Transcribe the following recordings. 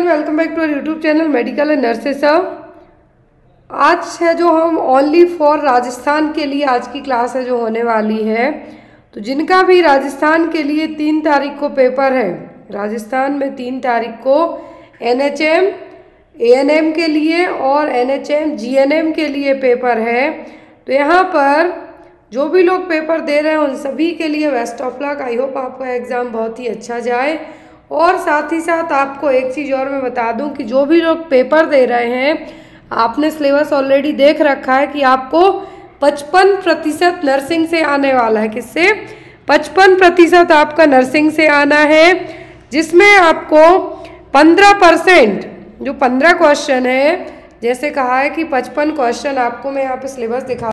Welcome back to our YouTube channel medical and nurses. आज है जो हम ओनली फॉर राजस्थान के लिए आज की क्लास है जो होने वाली है। तो जिनका भी राजस्थान के लिए 3 तारीख को पेपर है, राजस्थान में 3 तारीख को NHM ANM के लिए और NHM GNM के लिए पेपर है। तो यहाँ पर जो भी लोग पेपर दे रहे हैं उन सभी के लिए best of luck. I hope आपका एग्ज़ाम बहुत ही अच्छा जाए। और साथ ही साथ आपको एक चीज़ और मैं बता दूं कि जो भी लोग पेपर दे रहे हैं, आपने सिलेबस ऑलरेडी देख रखा है कि आपको 55% नर्सिंग से आने वाला है। किससे? 55% आपका नर्सिंग से आना है, जिसमें आपको 15% जो 15 क्वेश्चन है, जैसे कहा है कि 55 क्वेश्चन आपको मैं यहाँ पे सिलेबस दिखा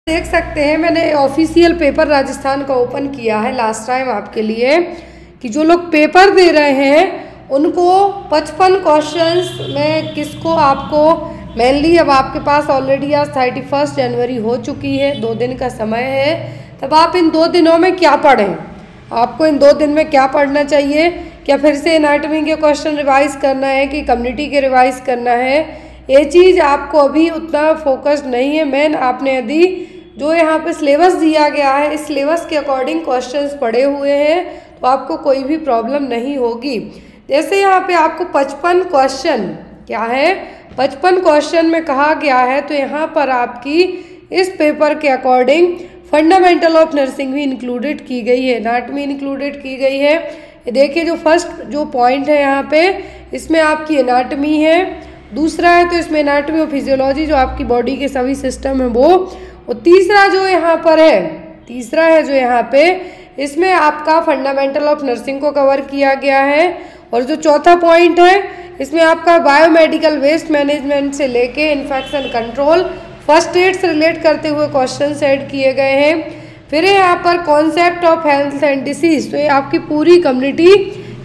देख सकते हैं। मैंने ऑफिशियल पेपर राजस्थान का ओपन किया है लास्ट टाइम आपके लिए कि जो लोग पेपर दे रहे हैं उनको 55 क्वेश्चंस में किसको आपको मेनली, अब आपके पास ऑलरेडी आज 31 जनवरी हो चुकी है, 2 दिन का समय है। तब आप इन 2 दिनों में क्या पढ़ें, आपको इन 2 दिन में क्या पढ़ना चाहिए? क्या फिर से एनाटॉमी के क्वेश्चन रिवाइज करना है कि कम्युनिटी के रिवाइज करना है? ये चीज़ आपको अभी उतना फोकस्ड नहीं है। मेन आपने यदि जो यहाँ पे सिलेबस दिया गया है इस सिलेबस के अकॉर्डिंग क्वेश्चंस पढ़े हुए हैं तो आपको कोई भी प्रॉब्लम नहीं होगी। जैसे यहाँ पे आपको 55 क्वेश्चन क्या है, 55 क्वेश्चन में कहा गया है, तो यहाँ पर आपकी इस पेपर के अकॉर्डिंग फंडामेंटल ऑफ नर्सिंग भी इंक्लूडेड की गई है, एनाटॉमी इंक्लूडेड की गई है। देखिए जो फर्स्ट जो पॉइंट है यहाँ पे, इसमें आपकी एनाटॉमी है। दूसरा है तो इसमें एनाटॉमी और फिजियोलॉजी जो आपकी बॉडी के सभी सिस्टम है वो। और तीसरा जो यहाँ पर है, तीसरा है जो यहाँ पे, इसमें आपका फंडामेंटल ऑफ नर्सिंग को कवर किया गया है। और जो चौथा पॉइंट है इसमें आपका बायोमेडिकल वेस्ट मैनेजमेंट से लेके इन्फेक्शन कंट्रोल, फर्स्ट एड से रिलेट करते हुए क्वेश्चन ऐड किए गए हैं। फिर यहाँ पर concept of health and disease, तो ये आपकी पूरी कम्युनिटी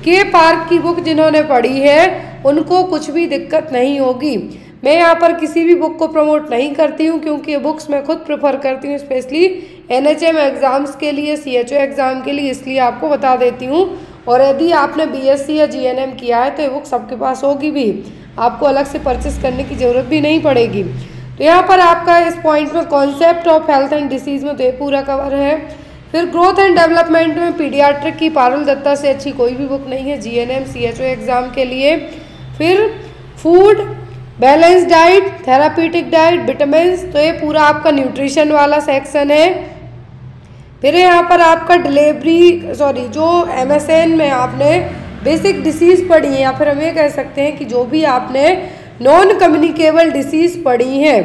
के पार्क की बुक जिन्होंने पढ़ी है उनको कुछ भी दिक्कत नहीं होगी। मैं यहाँ पर किसी भी बुक को प्रमोट नहीं करती हूँ क्योंकि ये बुक्स मैं खुद प्रेफर करती हूँ, स्पेशली NHM एग्ज़ाम्स के लिए, CHO एग्ज़ाम के लिए, इसलिए आपको बता देती हूँ। और यदि आपने BSc या GNM किया है तो ये बुक सबके पास होगी भी, आपको अलग से परचेस करने की ज़रूरत भी नहीं पड़ेगी। तो यहाँ पर आपका इस पॉइंट में concept of health and disease में तो ये पूरा कवर है। फिर ग्रोथ एंड डेवलपमेंट में पीडियाट्रिक की पारुल दत्ता से अच्छी कोई भी बुक नहीं है GNM CHO एग्ज़ाम के लिए। फिर food, balance diet, therapeutic diet, vitamins, तो ये पूरा आपका न्यूट्रिशन वाला सेक्शन है। फिर यहाँ पर आपका जो MSN में आपने बेसिक डिसीज़ पढ़ी है, या फिर हम ये कह सकते हैं कि जो भी आपने नॉन कम्युनिकेबल डिसीज़ पढ़ी है,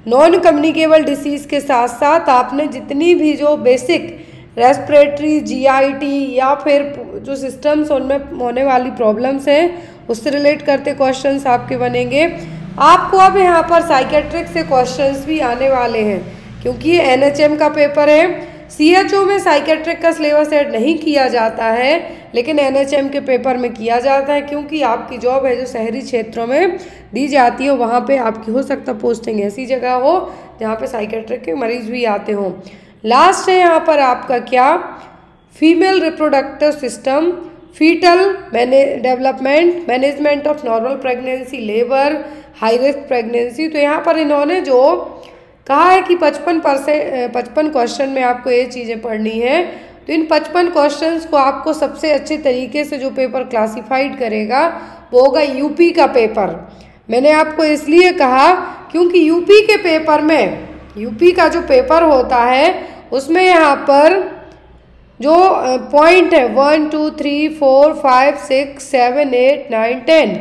नॉन कम्युनिकेबल डिसीज़ के साथ साथ आपने जितनी भी जो बेसिक रेस्पिरेटरी, GIT या फिर जो सिस्टम्स उनमें होने वाली प्रॉब्लम्स हैं उससे रिलेट करते क्वेश्चंस आपके बनेंगे। आपको अब यहाँ पर साइकेट्रिक से क्वेश्चंस भी आने वाले हैं क्योंकि ये NHM का पेपर है। CHO में साइकेट्रिक का सिलेबस ऐड नहीं किया जाता है, लेकिन NHM के पेपर में किया जाता है क्योंकि आपकी जॉब है जो शहरी क्षेत्रों में दी जाती है, वहाँ पे आपकी हो सकता पोस्टिंग ऐसी जगह हो जहाँ पे साइकेट्रिक के मरीज भी आते हों। लास्ट है यहाँ पर आपका क्या, female reproductive system, foetal development, management of normal pregnancy, labour, high risk pregnancy. तो यहाँ पर इन्होंने जो कहा है कि 55 क्वेश्चन में आपको ये चीज़ें पढ़नी है। तो इन 55 क्वेश्चंस को आपको सबसे अच्छे तरीके से जो पेपर क्लासिफाइड करेगा वो होगा यूपी का पेपर। मैंने आपको इसलिए कहा क्योंकि यूपी के पेपर में, यूपी का जो पेपर होता है उसमें यहाँ पर जो पॉइंट है 1 2 3 4 5 6 7 8 9 10,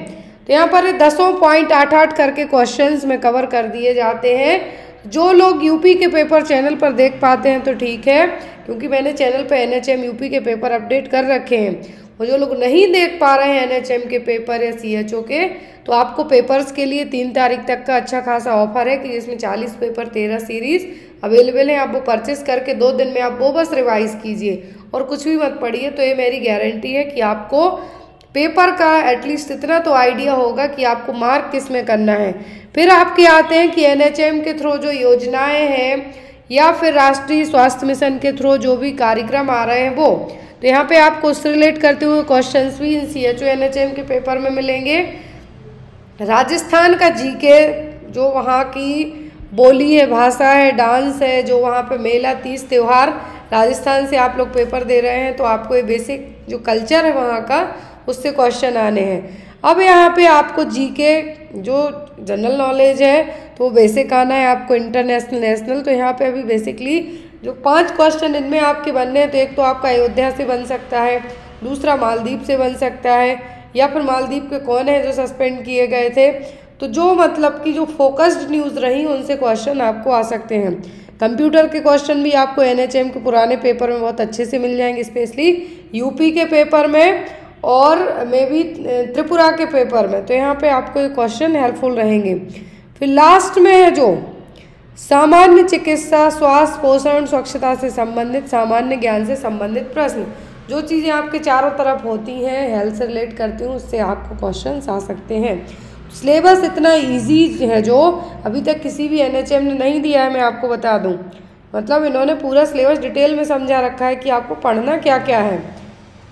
तो यहाँ पर 10 पॉइंट 8 करके क्वेश्चंस में कवर कर दिए जाते हैं। जो लोग यूपी के पेपर चैनल पर देख पाते हैं तो ठीक है, क्योंकि मैंने चैनल पे NHM यूपी के पेपर अपडेट कर रखे हैं। और जो लोग नहीं देख पा रहे हैं NHM के पेपर या CHO के, तो आपको पेपर्स के लिए 3 तारीख तक का अच्छा खासा ऑफर है कि जिसमें 40 पेपर 13 सीरीज अवेलेबल हैं। आप वो परचेस करके 2 दिन में आप वो बस रिवाइज कीजिए और कुछ भी मत पढ़िए। तो ये मेरी गारंटी है कि आपको पेपर का एटलीस्ट इतना तो आइडिया होगा कि आपको मार्क किस में करना है। फिर आपके आते हैं कि NHM के थ्रू जो योजनाएं हैं या फिर राष्ट्रीय स्वास्थ्य मिशन के थ्रू जो भी कार्यक्रम आ रहे हैं वो। तो यहाँ पे आपको उससे रिलेट करते हुए क्वेश्चंस भी इन CHO NHM के पेपर में मिलेंगे। राजस्थान का जीके, जो वहाँ की बोली है, भाषा है, डांस है, जो वहाँ पे मेला, तीज, त्यौहार, राजस्थान से आप लोग पेपर दे रहे हैं तो आपको ये बेसिक जो कल्चर है वहाँ का उससे क्वेश्चन आने हैं। अब यहाँ पे आपको जीके जो जनरल नॉलेज है तो वो बेसिक आना है, आपको इंटरनेशनल, नेशनल। तो यहाँ पे अभी बेसिकली जो 5 क्वेश्चन इनमें आपके बनने हैं, तो एक तो आपका अयोध्या से बन सकता है, दूसरा मालदीव से बन सकता है, या फिर मालदीव के कौन है जो सस्पेंड किए गए थे। तो जो मतलब कि जो फोकस्ड न्यूज़ रही उनसे क्वेश्चन आपको आ सकते हैं। कंप्यूटर के क्वेश्चन भी आपको NHM के पुराने पेपर में बहुत अच्छे से मिल जाएंगे, स्पेशली यूपी के पेपर में और मे भी त्रिपुरा के पेपर में। तो यहाँ पे आपको ये क्वेश्चन हेल्पफुल रहेंगे। फिर लास्ट में है जो सामान्य चिकित्सा, स्वास्थ्य, पोषण, स्वच्छता से संबंधित, सामान्य ज्ञान से संबंधित प्रश्न। जो चीज़ें आपके चारों तरफ होती हैं, हेल्थ से रिलेट करती हूँ, उससे आपको क्वेश्चन आ सकते हैं। सिलेबस इतना इजी है जो अभी तक किसी भी NHM ने नहीं दिया है, मैं आपको बता दूं। मतलब इन्होंने पूरा सिलेबस डिटेल में समझा रखा है कि आपको पढ़ना क्या क्या है।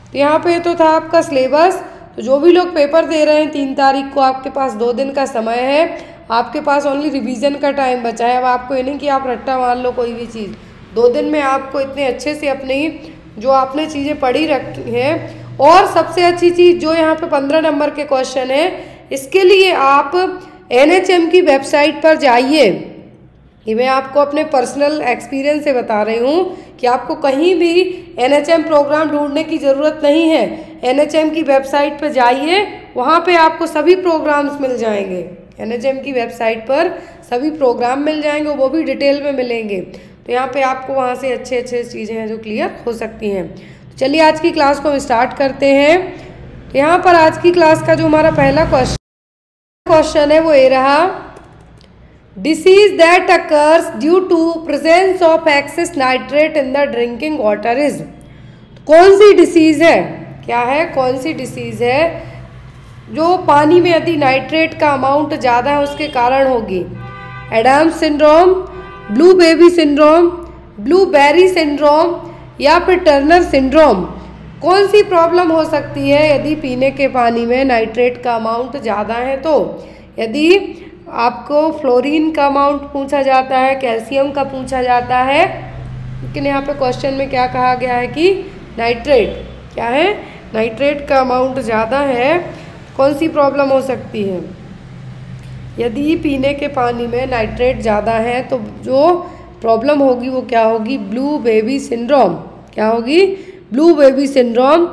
तो यहाँ पे तो था आपका सिलेबस। तो जो भी लोग पेपर दे रहे हैं 3 तारीख को आपके पास 2 दिन का समय है, आपके पास ओनली रिवीजन का टाइम बचा है। अब आपको ये नहीं कि आप रट्टा मार लो कोई भी चीज़, 2 दिन में आपको इतने अच्छे से अपनी जो आपने चीज़ें पढ़ी रखी हैं। और सबसे अच्छी चीज़ जो यहाँ पे 15 नंबर के क्वेश्चन है, इसके लिए आप NHM की वेबसाइट पर जाइए। ये मैं आपको अपने पर्सनल एक्सपीरियंस से बता रही हूँ कि आपको कहीं भी NHM प्रोग्राम ढूंढने की ज़रूरत नहीं है। NHM की वेबसाइट पर जाइए, वहाँ पे आपको सभी प्रोग्राम्स मिल जाएंगे। NHM की वेबसाइट पर सभी प्रोग्राम मिल जाएंगे, वो भी डिटेल में मिलेंगे। तो यहाँ पे आपको वहाँ से अच्छे अच्छे चीज़ें हैं जो क्लियर हो सकती हैं। तो चलिए आज की क्लास को हम स्टार्ट करते हैं। तो यहाँ पर आज की क्लास का जो हमारा पहला क्वेश्चन है वो ये रहा, disease that occurs due to presence of excess nitrate in the drinking water is. कौन सी डिसीज है, क्या है, कौन सी डिसीज है जो पानी में यदि नाइट्रेट का अमाउंट ज़्यादा है उसके कारण होगी। Adams syndrome, blue baby syndrome, blueberry syndrome या फिर टर्नर सिंड्रोम। कौन सी प्रॉब्लम हो सकती है यदि पीने के पानी में नाइट्रेट का अमाउंट ज़्यादा है। तो यदि आपको फ्लोरीन का अमाउंट पूछा जाता है, कैल्शियम का पूछा जाता है, लेकिन यहाँ पे क्वेश्चन में क्या कहा गया है कि नाइट्रेट, क्या है, नाइट्रेट का अमाउंट ज़्यादा है। कौन सी प्रॉब्लम हो सकती है यदि पीने के पानी में नाइट्रेट ज़्यादा है, तो जो प्रॉब्लम होगी वो क्या होगी, ब्लू बेबी सिंड्रोम। क्या होगी, blue baby syndrome.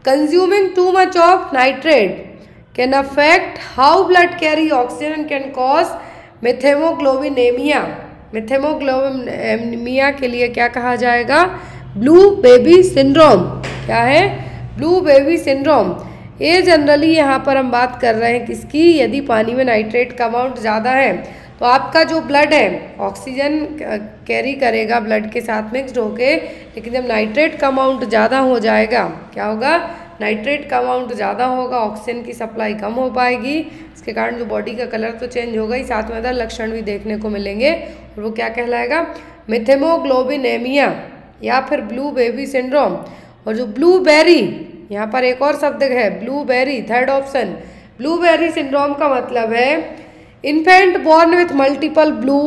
Consuming too much of nitrate can affect how blood carry oxygen and can cause methaemoglobinaemia. Methaemoglobinaemia के लिए क्या कहा जाएगा, ब्लू बेबी सिंड्रोम। क्या है, ब्लू बेबी सिंड्रोम। ये जनरली यहाँ पर हम बात कर रहे हैं किसकी, यदि पानी में नाइट्रेट का अमाउंट ज़्यादा है तो आपका जो ब्लड है ऑक्सीजन कैरी करेगा ब्लड के साथ मिक्सड होके, लेकिन जब नाइट्रेट का अमाउंट ज़्यादा हो जाएगा, क्या होगा, नाइट्रेट का अमाउंट ज़्यादा होगा, ऑक्सीजन की सप्लाई कम हो पाएगी। इसके कारण जो बॉडी का कलर तो चेंज होगा ही, साथ में अदर लक्षण भी देखने को मिलेंगे, और वो क्या कहलाएगा, मेथेमोग्लोबिनेमिया या फिर ब्लू बेबी सिंड्रोम। और जो ब्लूबेरी, यहाँ पर एक और शब्द है blueberry, third option, blueberry syndrome का मतलब है infant born with multiple blue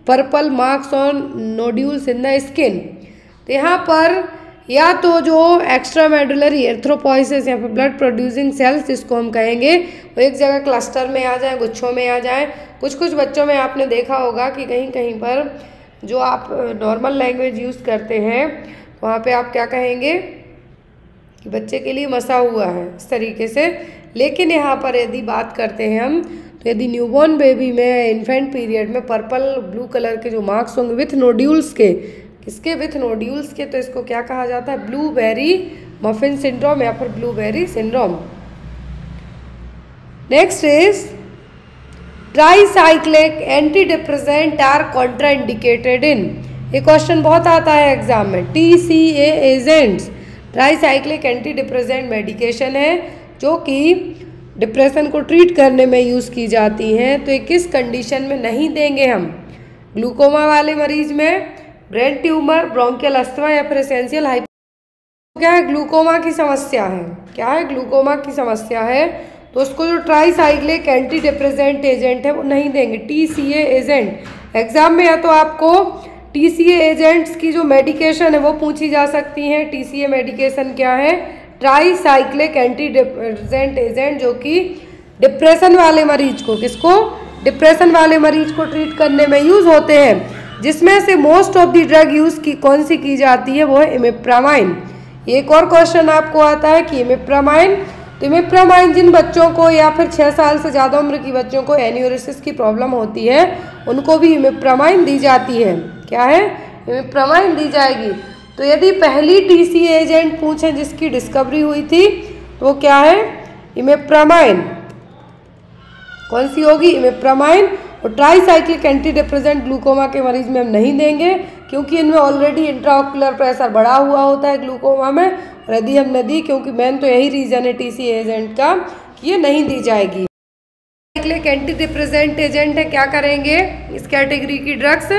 purple marks on nodules in the skin. तो यहाँ पर या तो जो एक्स्ट्रा मेडुलरी एर्थ्रोपोइसिस या फिर ब्लड प्रोड्यूसिंग सेल्स जिसको हम कहेंगे, वो एक जगह क्लस्टर में आ जाए, गुच्छों में आ जाए। कुछ कुछ बच्चों में आपने देखा होगा कि कहीं कहीं पर जो आप नॉर्मल लैंग्वेज यूज़ करते हैं वहाँ पे आप क्या कहेंगे कि बच्चे के लिए मसा हुआ है, इस तरीके से। लेकिन यहाँ पर यदि बात करते हैं हम, तो यदि न्यूबॉर्न बेबी में इन्फेंट पीरियड में पर्पल ब्लू कलर के जो मार्क्स होंगे विथ नोड्यूल्स के, किसके, विथ नोड्यूल्स के, तो इसको क्या कहा जाता है, ब्लूबेरी मफिन सिंड्रोम या फिर blueberry syndrome. Next is tricyclic antidepressant are contraindicated in. ये क्वेश्चन बहुत आता है एग्जाम में। TCA agents, tricyclic antidepressant medication है जो कि डिप्रेशन को ट्रीट करने में यूज़ की जाती हैं। तो ये किस कंडीशन में नहीं देंगे हम, ग्लूकोमा वाले मरीज में, ब्रेन ट्यूमर, ब्रोंकियल अस्थमा या फिर एसेंशियल हाइपर। क्या है? ग्लूकोमा की समस्या है। क्या है? ग्लूकोमा की समस्या है, तो उसको जो ट्राईसाइक्लिक एंटी डिप्रेसेंट एजेंट है वो नहीं देंगे, TCA एजेंट। एग्जाम में या तो आपको TCA एजेंट्स की जो मेडिकेशन है वो पूछी जा सकती है। TCA मेडिकेशन क्या है? ट्राईसाइक्लिक एंटी डिप्रेसेंट एजेंट, जो कि डिप्रेशन वाले मरीज को, किसको? डिप्रेशन वाले मरीज को ट्रीट करने में यूज होते हैं। जिसमें से most of the drug use की कौन सी की जाती है? वो है इमिप्रामाइन। एक और क्वेश्चन आपको आता है कि इमिप्रामाइन, तो इमिप्रामाइन जिन बच्चों को या फिर 6 साल से ज़्यादा उम्र की बच्चों को एन्यूरिसिस की प्रॉब्लम होती है उनको भी इमिप्रामाइन दी जाती है। क्या है? इमिप्रामाइन दी जाएगी। तो यदि पहली TCA एजेंट पूछें जिसकी डिस्कवरी हुई थी तो वो क्या है? इमिप्रामाइन। कौन सी होगी? इमिप्रामाइन। और ट्राईसाइक्लिक एंटी डिप्रेसेंट ग्लूकोमा के मरीज में हम नहीं देंगे क्योंकि इनमें ऑलरेडी इंट्राऑक्यूलर प्रेशर बढ़ा हुआ होता है ग्लूकोमा में, और यदि हम न दी, क्योंकि मेन तो यही रीज़न है TCA एजेंट का कि ये नहीं दी जाएगी। ट्राईसाइक्लिक एंटी डिप्रेसेंट एजेंट है, क्या करेंगे? इस कैटेगरी की ड्रग्स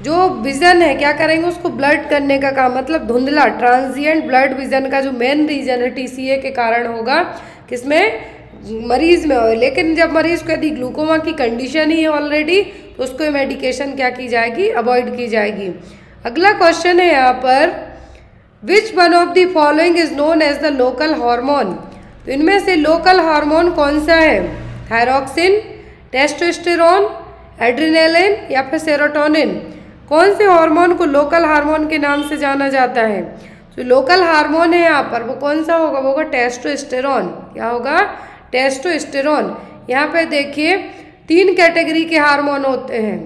जो विजन है क्या करेंगे? उसको ब्लड करने का काम, मतलब धुंधला ट्रांजिएंट ब्लड विजन का जो मेन रीजन है TCA के कारण होगा, किसमें? मरीज में हो। लेकिन जब मरीज को यदि ग्लूकोमा की कंडीशन ही है ऑलरेडी तो उसको मेडिकेशन क्या की जाएगी? अवॉइड की जाएगी। अगला क्वेश्चन है यहाँ पर, which one of the following is known as the local hormone? तो इनमें से लोकल हार्मोन कौन सा है? थायरॉक्सिन, टेस्टोस्टेरोन, एड्रेनालिन या फिर सेरोटोनिन? कौन से हार्मोन को लोकल हार्मोन के नाम से जाना जाता है? तो लोकल हार्मोन है यहाँ पर, वो कौन सा होगा? वो होगा टेस्टोस्टेरोन। क्या होगा? टेस्टोस्टेरोन। यहाँ पे देखिए 3 कैटेगरी के हार्मोन होते हैं,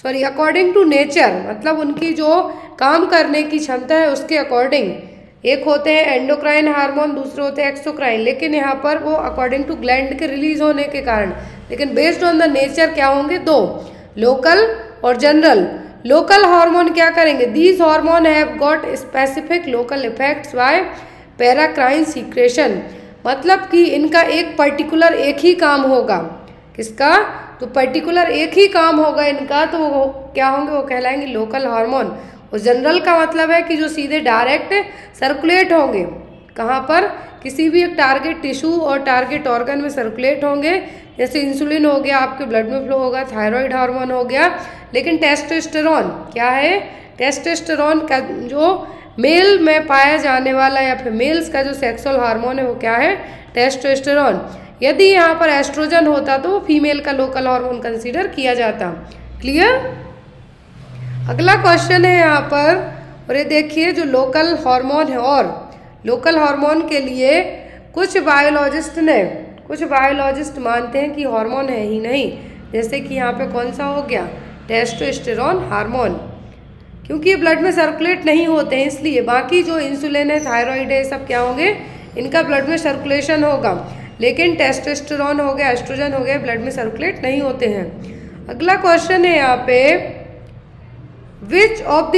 सॉरी अकॉर्डिंग टू नेचर, मतलब उनकी जो काम करने की क्षमता है उसके अकॉर्डिंग। एक होते हैं एंडोक्राइन हार्मोन, दूसरे होते हैं एक्सोक्राइन, लेकिन यहाँ पर वो अकॉर्डिंग टू ग्लैंड के रिलीज होने के कारण, लेकिन बेस्ड ऑन द नेचर क्या होंगे? 2, लोकल और जनरल। लोकल हार्मोन क्या करेंगे? These hormone have got specific local effects by paracrine secretion, मतलब कि इनका एक पर्टिकुलर एक ही काम होगा। किसका? तो पर्टिकुलर एक ही काम होगा इनका, तो वो क्या होंगे? वो कहलाएंगे लोकल हार्मोन। और जनरल का मतलब है कि जो सीधे डायरेक्ट सर्कुलेट होंगे, कहाँ पर? किसी भी एक टारगेट टिश्यू और टारगेट ऑर्गन में सर्कुलेट होंगे। जैसे इंसुलिन हो गया, आपके ब्लड में फ्लो होगा, थायराइड हार्मोन हो गया। लेकिन टेस्टोस्टेरोन क्या है? टेस्टोस्टेरोन का जो मेल में पाया जाने वाला या फिर मेल्स का जो सेक्सुअल हार्मोन है वो क्या है? टेस्टोस्टेरोन। यदि यहाँ पर एस्ट्रोजन होता तो वो फीमेल का लोकल हार्मोन कंसीडर किया जाता। क्लियर? अगला क्वेश्चन है यहाँ पर, और ये देखिए जो लोकल हार्मोन है, और लोकल हार्मोन के लिए कुछ बायोलॉजिस्ट मानते हैं कि हार्मोन है ही नहीं। जैसे कि यहाँ पे कौन सा हो गया? टेस्टोस्टेरोन हार्मोन, क्योंकि ये ब्लड में सर्कुलेट नहीं होते हैं इसलिए। बाकी जो इंसुलिन है, थायराइड है, सब क्या होंगे? इनका ब्लड में सर्कुलेशन होगा, लेकिन टेस्टोस्टेरोन हो गया, एस्ट्रोजन हो गया, ब्लड में सर्कुलेट नहीं होते हैं। अगला क्वेश्चन है यहाँ पे, विच of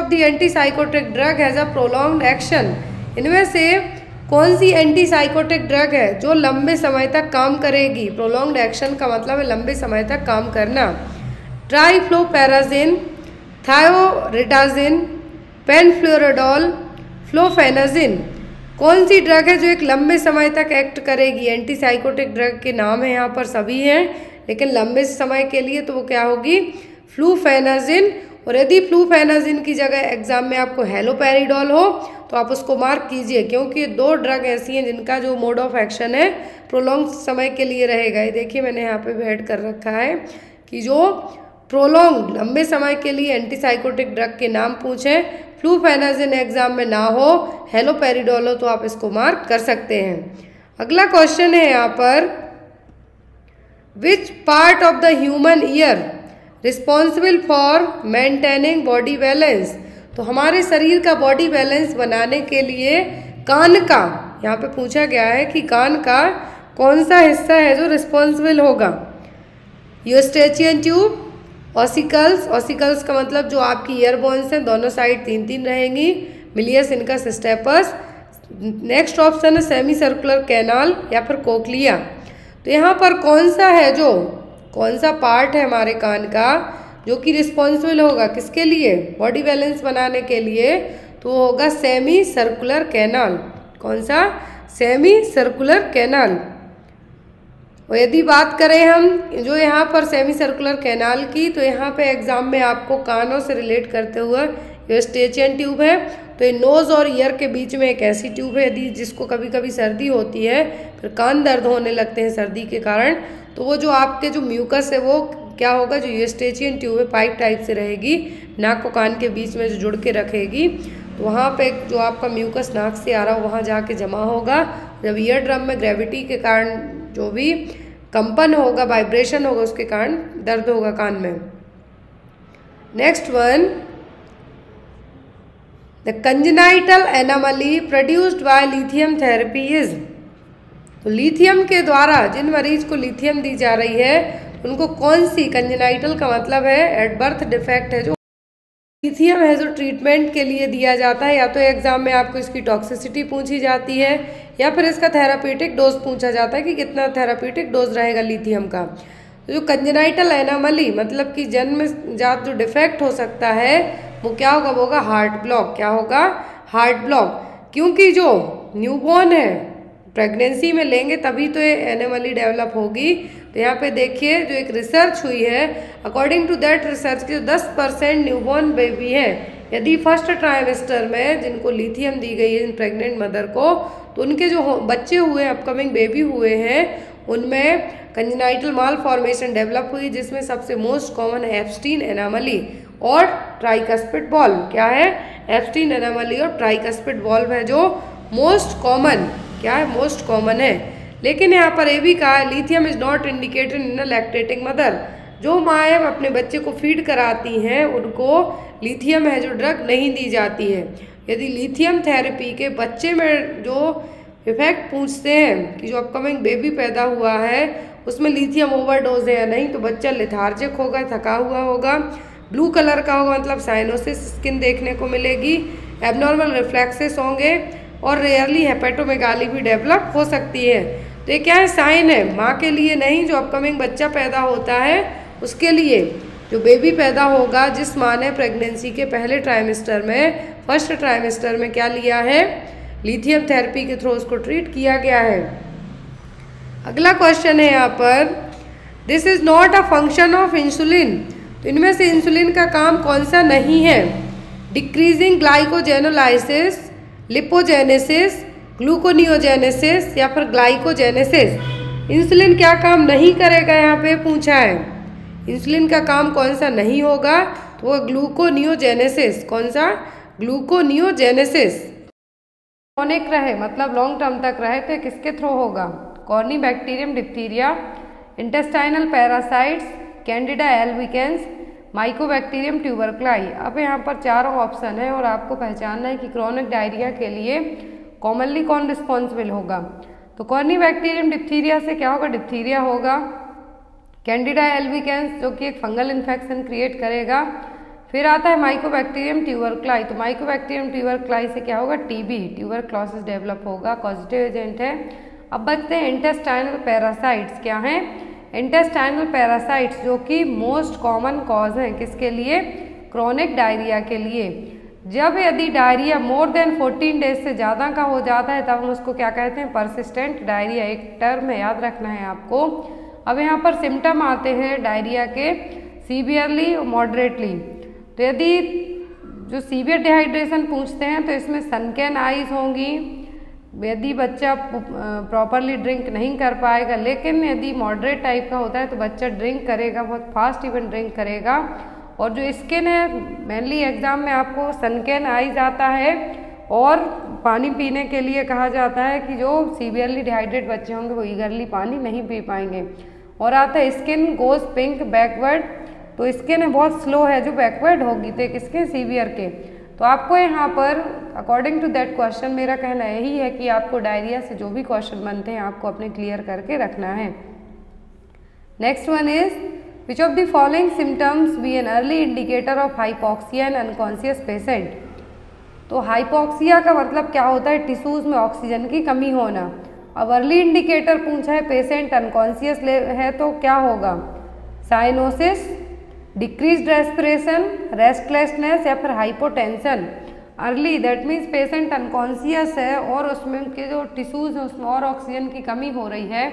the antipsychotic drug has a prolonged action? इनमें से कौन सी एंटीसाइकोटिक ड्रग है जो लंबे समय तक काम करेगी? प्रोलॉन्ग्ड एक्शन का मतलब है लंबे समय तक काम करना। ट्राइफ्लोपैराजिन, थायोरिडाजिन, पेनफ्लोरिडोल, फ्लोफेनाजिन, कौन सी ड्रग है जो एक लंबे समय तक एक्ट करेगी? एंटीसाइकोटिक ड्रग के नाम है यहाँ पर सभी हैं, लेकिन लंबे समय के लिए तो वो क्या होगी? फ्लूफेनाजिन। और यदि फ्लूफेनाजिन की जगह एग्जाम में आपको हेलोपेरिडोल हो तो आप उसको मार्क कीजिए, क्योंकि ये 2 ड्रग ऐसी हैं जिनका जो मोड ऑफ एक्शन है प्रोलॉन्ग समय के लिए रहेगा। ये देखिए मैंने यहाँ पे भी ऐड कर रखा है कि जो प्रोलॉन्ग लंबे समय के लिए एंटीसाइकोटिक ड्रग के नाम पूछे, फ्लूफेनाजिन एग्जाम में ना हो, हेलोपेरिडोल हो तो आप इसको मार्क कर सकते हैं। अगला क्वेश्चन है यहाँ पर, which part of the human ear responsible for maintaining body balance? तो हमारे शरीर का बॉडी बैलेंस बनाने के लिए कान का, यहाँ पे पूछा गया है कि कान का कौन सा हिस्सा है जो रिस्पॉन्सिबल होगा? यूस्टेचियन ट्यूब, ऑसिकल्स, ऑसिकल्स का मतलब जो आपकी ईयर बोन्स हैं दोनों साइड 3-3 रहेंगी, malleus incus stapes. Next option है सेमी सर्कुलर कैनाल या फिर कोक्लिया। तो यहाँ पर कौन सा है जो, कौन सा पार्ट है हमारे कान का जो कि रिस्पॉन्सिबल होगा किसके लिए, बॉडी बैलेंस बनाने के लिए, तो होगा सेमी सर्कुलर कैनाल। कौन सा, सेमी सर्कुलर कैनाल। और यदि बात करें हम जो यहाँ पर सेमी सर्कुलर कैनाल की, तो यहाँ पे एग्जाम में आपको कानों से रिलेट करते हुए यूस्टेचियन ट्यूब है, तो ये नोज और ईयर के बीच में एक ऐसी ट्यूब है यदि जिसको कभी कभी सर्दी होती है, फिर कान दर्द होने लगते हैं सर्दी के कारण, तो वो जो आपके जो म्यूकस है वो क्या होगा, जो यूस्टेचियन ट्यूब है पाइप टाइप से रहेगी, नाक को कान के बीच में जो जुड़ के रखेगी, तो वहाँ पे जो आपका म्यूकस नाक से आ रहा हो वहाँ जाके जमा होगा। जब ईयर ड्रम में ग्रेविटी के कारण जो भी कंपन होगा, वाइब्रेशन होगा, उसके कारण दर्द होगा कान में। Next one, the congenital anomaly produced by lithium therapy is. तो लिथियम के द्वारा जिन मरीज को लिथियम दी जा रही है उनको कौन सी, कंजेनाइटल का मतलब है एट बर्थ डिफेक्ट है, जो लिथियम है जो ट्रीटमेंट के लिए दिया जाता है, या तो एग्जाम में आपको इसकी टॉक्सिसिटी पूछी जाती है या फिर इसका थेराप्यूटिक डोज पूछा जाता है कि कितना थेराप्यूटिक डोज रहेगा लिथियम का। तो जो कंजेनाइटल एनोमली मतलब कि जन्मजात जो डिफेक्ट हो सकता है वो क्या होगा, वो होगा हार्ट ब्लॉक। क्या होगा, हार्ट ब्लॉक, क्योंकि जो न्यूबॉर्न है प्रेगनेंसी में लेंगे तभी तो ये एनोमली डेवलप होगी। तो यहाँ पे देखिए जो एक रिसर्च हुई है, अकॉर्डिंग टू दैट रिसर्च के 10% न्यूबॉर्न बेबी है यदि फर्स्ट ट्राइमेस्टर में जिनको लिथियम दी गई है इन प्रेग्नेंट मदर को, तो उनके जो बच्चे हुए अपकमिंग बेबी हुए हैं उनमें कंजेनाइटल माल फॉर्मेशन डेवलप हुई, जिसमें सबसे मोस्ट कॉमन है एप्स्टीन एनोमली और ट्राइकस्पिड वॉल्व। क्या है, एप्स्टीन एनोमली और ट्राइकस्पिड वॉल्व है जो मोस्ट कॉमन, क्या है, मोस्ट कॉमन है। लेकिन यहाँ पर ये भी कहा है lithium is not indicated in a lactating mother. जो माएँ अपने बच्चे को फीड कराती हैं उनको लिथियम है जो ड्रग नहीं दी जाती है। यदि लिथियम थेरेपी के बच्चे में जो इफेक्ट पूछते हैं कि जो अपकमिंग बेबी पैदा हुआ है उसमें लिथियम ओवरडोज है या नहीं, तो बच्चा लेथार्जिक होगा, थका हुआ होगा, ब्लू कलर का होगा मतलब साइनोसिस स्किन देखने को मिलेगी, एबनॉर्मल रिफ्लेक्सेस होंगे और रेयरली हेपेटोमेगाली भी डेवलप हो सकती है। तो ये क्या है, साइन है, माँ के लिए नहीं, जो अपकमिंग बच्चा पैदा होता है उसके लिए। जो बेबी पैदा होगा जिस माँ ने प्रेगनेंसी के पहले ट्राइमेस्टर में, फर्स्ट ट्राइमेस्टर में क्या लिया है, लिथियम थेरेपी के थ्रू उसको ट्रीट किया गया है। अगला क्वेश्चन है यहाँ पर, this is not a function of insulin. तो इनमें से इंसुलिन का काम कौन सा नहीं है, डिक्रीजिंग ग्लाइकोजेनोलाइसिस, लिपोजेनेसिस, ग्लूकोनियोजेनेसिस या फिर ग्लाइकोजेनेसिस। इंसुलिन क्या काम नहीं करेगा, यहाँ पे पूछा है। इंसुलिन का काम कौन सा नहीं होगा, तो वो ग्लूकोनियोजेनेसिस। कौन सा, ग्लूकोनियोजेनेसिस। क्रोनिक रहे मतलब लॉन्ग टर्म तक रहे तो किसके थ्रू होगा, corynebacterium diphtheriae, intestinal parasites, candida albicans, mycobacterium tuberculi. अब यहाँ पर चारों ऑप्शन है और आपको पहचानना है कि क्रोनिक डायरिया के लिए कॉमनली कौन रिस्पॉन्सिबल होगा। तो कॉर्नीबैक्टीरियम डिप्थीरिया से क्या होगा, डिप्थीरिया होगा। कैंडिडा एल्बिकेंस जो कि एक फंगल इन्फेक्शन क्रिएट करेगा। फिर आता है माइकोबैक्टीरियम ट्यूबरक्लाई, तो माइकोबैक्टीरियम ट्यूबरक्लाई से क्या होगा, टीबी, ट्यूबरक्लोसिस डेवलप होगा, पॉजिटिव एजेंट है। अब बचते हैं इंटेस्टाइनल पैरासाइट्स। क्या हैं, इंटेस्टाइनल पैरासाइट्स जो कि मोस्ट कॉमन कॉज हैं किसके लिए, क्रोनिक डायरिया के लिए। जब यदि डायरिया मोर देन 14 डेज से ज़्यादा का हो जाता है तब हम उसको क्या कहते हैं, परसिस्टेंट डायरिया, एक टर्म है याद रखना है आपको। अब यहाँ पर सिम्टम आते हैं डायरिया के, सीवियरली और मॉडरेटली। तो यदि जो सीवियर डिहाइड्रेशन पूछते हैं तो इसमें सनकेन आइज होंगी यदि बच्चा प्रॉपरली ड्रिंक नहीं कर पाएगा। लेकिन यदि मॉडरेट टाइप का होता है तो बच्चा ड्रिंक करेगा, बहुत फास्ट इवन ड्रिंक करेगा। और जो स्किन है मेनली एग्जाम में आपको सनकेन आइज आता है और पानी पीने के लिए कहा जाता है कि जो सीवियरली डिहाइड्रेट बच्चे होंगे वो ईगरली पानी नहीं पी पाएंगे। और आता है स्किन गोज पिंक बैकवर्ड, तो स्किन बहुत स्लो है जो बैकवर्ड होगी, तो एक स्किन सीवियर के। तो आपको यहाँ पर अकॉर्डिंग टू दैट क्वेश्चन मेरा कहना यही है कि आपको डायरिया से जो भी क्वेश्चन बनते हैं आपको अपने क्लियर करके रखना है। Next one is which of the following symptoms be an early indicator of hypoxia in unconscious patient. तो हाइपोक्सिया का मतलब क्या होता है, टिश्यूज में ऑक्सीजन की कमी होना। अब अर्ली इंडिकेटर पूछा है, पेशेंट अनकॉन्शियस है तो क्या होगा, साइनोसिस, डिक्रीज्ड रेस्पिरेशन, रेस्टलेसनेस या फिर hypotension. Early that means patient unconscious है और उसमें के जो टिश्यूज हैं उसमें और ऑक्सीजन की कमी हो रही है,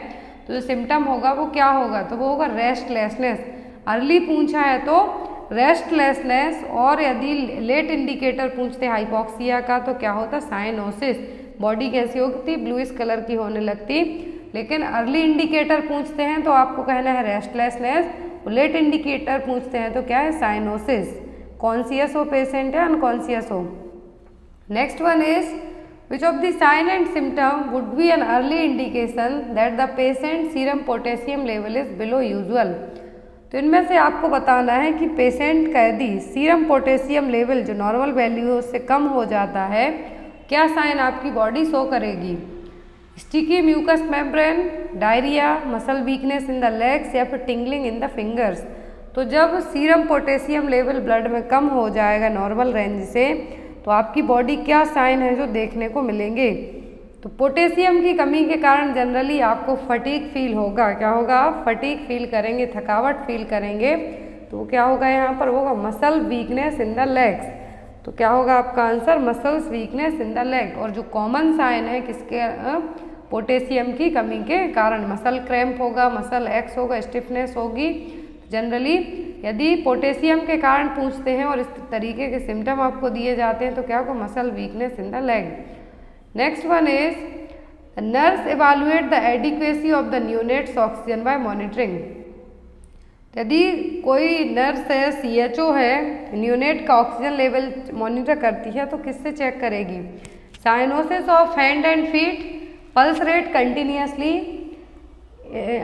तो जो सिम्टम होगा वो क्या होगा, तो वो होगा रेस्टलेसनेस। अर्ली पूछा है तो रेस्टलेसनेस, और यदि लेट इंडिकेटर पूछते हाइपॉक्सिया का तो क्या होता साइनोसिस। बॉडी कैसी होती, ब्लूइश कलर की होने लगती। लेकिन अर्ली इंडिकेटर पूछते हैं तो आपको कहना है रेस्टलेसनेस, लेट इंडिकेटर पूछते हैं तो क्या है साइनोसिस। कॉन्शियस हो पेशेंट या अनकॉन्शियस हो। Next one is which of the sign and symptom would be an early indication that the patient serum potassium level is below usual. तो इनमें से आपको बताना है कि पेशेंट का यदि सीरम पोटेशियम लेवल जो नॉर्मल वैल्यू है उससे कम हो जाता है, क्या साइन आपकी बॉडी शो करेगी। Sticky mucous membrane, diarrhoea, muscle weakness in the legs या फिर टिंगलिंग इन द फिंगर्स। तो जब सीरम पोटेशियम लेवल ब्लड में कम हो जाएगा नॉर्मल रेंज से, तो आपकी बॉडी क्या साइन है जो देखने को मिलेंगे। तो पोटेशियम की कमी के कारण जनरली आपको फटीग फील होगा। क्या होगा, आप फटीग फील करेंगे, थकावट फील करेंगे। तो क्या होगा यहाँ पर, होगा muscle weakness in the legs. तो क्या होगा आपका answer, muscles weakness in the leg. और जो कॉमन साइन है किसके, पोटेशियम की कमी के कारण, मसल क्रैम्प होगा, मसल एक्स होगा, स्टिफनेस होगी। जनरली यदि पोटेशियम के कारण पूछते हैं और इस तरीके के सिम्टम आपको दिए जाते हैं तो क्या होगा, muscle weakness in the leg. Next one is nurse evaluate the adequacy of the neonates oxygen by monitoring. यदि कोई नर्स है, CHO है, न्यूनेट का ऑक्सीजन लेवल मॉनिटर करती है तो किससे चेक करेगी, cyanosis of hand and feet, pulse rate continuously,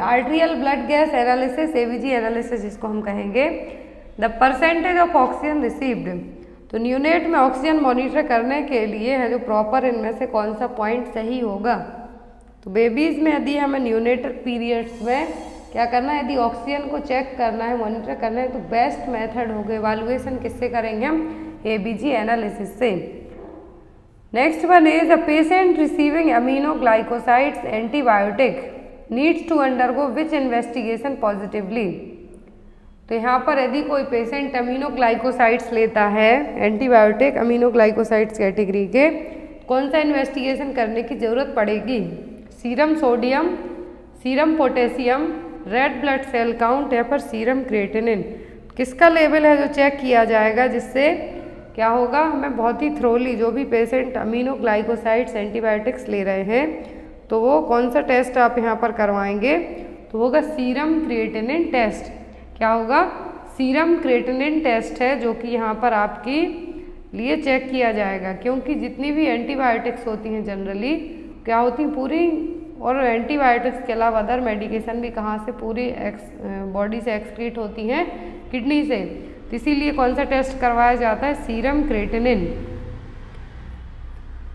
arterial blood gas analysis, ABG analysis जिसको हम कहेंगे, the percentage of oxygen received. तो न्यूनेट में ऑक्सीजन मॉनिटर करने के लिए है जो प्रॉपर इनमें से कौन सा पॉइंट सही होगा। तो बेबीज़ में यदि हमें न्यूनेटर पीरियड्स में क्या करना है, यदि ऑक्सीजन को चेक करना है, मॉनिटर करना है, तो बेस्ट मेथड होगा इवैल्यूएशन किससे करेंगे हम, ABG एनालिसिस से। Next one is a patient receiving aminoglycosides antibiotic needs to undergo which investigation positively. तो यहाँ पर यदि कोई पेशेंट अमीनोग्लाइकोसाइड्स लेता है, एंटीबायोटिक अमीनोग्लाइकोसाइड्स कैटेगरी के, कौन सा इन्वेस्टिगेशन करने की ज़रूरत पड़ेगी, serum sodium, serum potassium, red blood cell count या फिर सीरम क्रिएटिनिन। किसका लेवल है जो चेक किया जाएगा, जिससे क्या होगा, हमें बहुत ही थ्रोली, जो भी पेशेंट अमीनोग्लाइकोसाइड्स एंटीबायोटिक्स ले रहे हैं तो वो कौन सा टेस्ट आप यहाँ पर करवाएंगे, तो होगा सीरम क्रिएटिनिन टेस्ट। क्या होगा, सीरम क्रिएटिनिन टेस्ट है जो कि यहाँ पर आपकी लिए चेक किया जाएगा, क्योंकि जितनी भी एंटीबायोटिक्स होती हैं जनरली क्या होती हैं पूरी, और एंटीबायोटिक्स के अलावा अदर मेडिकेशन भी कहाँ से, पूरी बॉडी से एक्सक्रीट होती हैं, किडनी से। तो इसीलिए कौन सा टेस्ट करवाया जाता है, सीरम क्रिएटिनिन।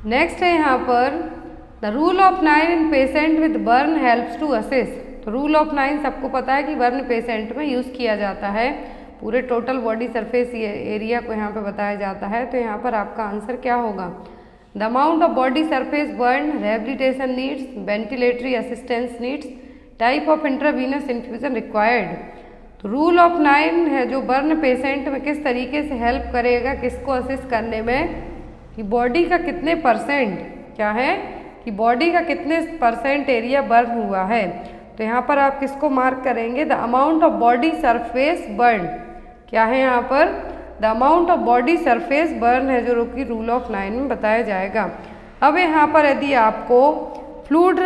नेक्स्ट है यहाँ पर the rule of 9 in patient with burn helps to assess. तो रूल ऑफ 9 सबको पता है कि बर्न पेशेंट में यूज़ किया जाता है, पूरे टोटल बॉडी सरफेस एरिया को यहाँ पे बताया जाता है। तो यहाँ पर आपका आंसर क्या होगा, the amount of body surface burn, rehabilitation needs, ventilatory assistance needs, type of intravenous infusion required. तो रूल ऑफ 9 है जो बर्न पेशेंट में किस तरीके से हेल्प करेगा, किसको असिस्ट करने में, कि बॉडी का कितने परसेंट, क्या है कि बॉडी का कितने परसेंट एरिया बर्न हुआ है। तो यहाँ पर आप किसको मार्क करेंगे, the amount of body surface burn. क्या है यहाँ पर, the amount of body surface burn है जो कि रूल ऑफ 9 में बताया जाएगा। अब यहाँ पर यदि आपको फ्लूइड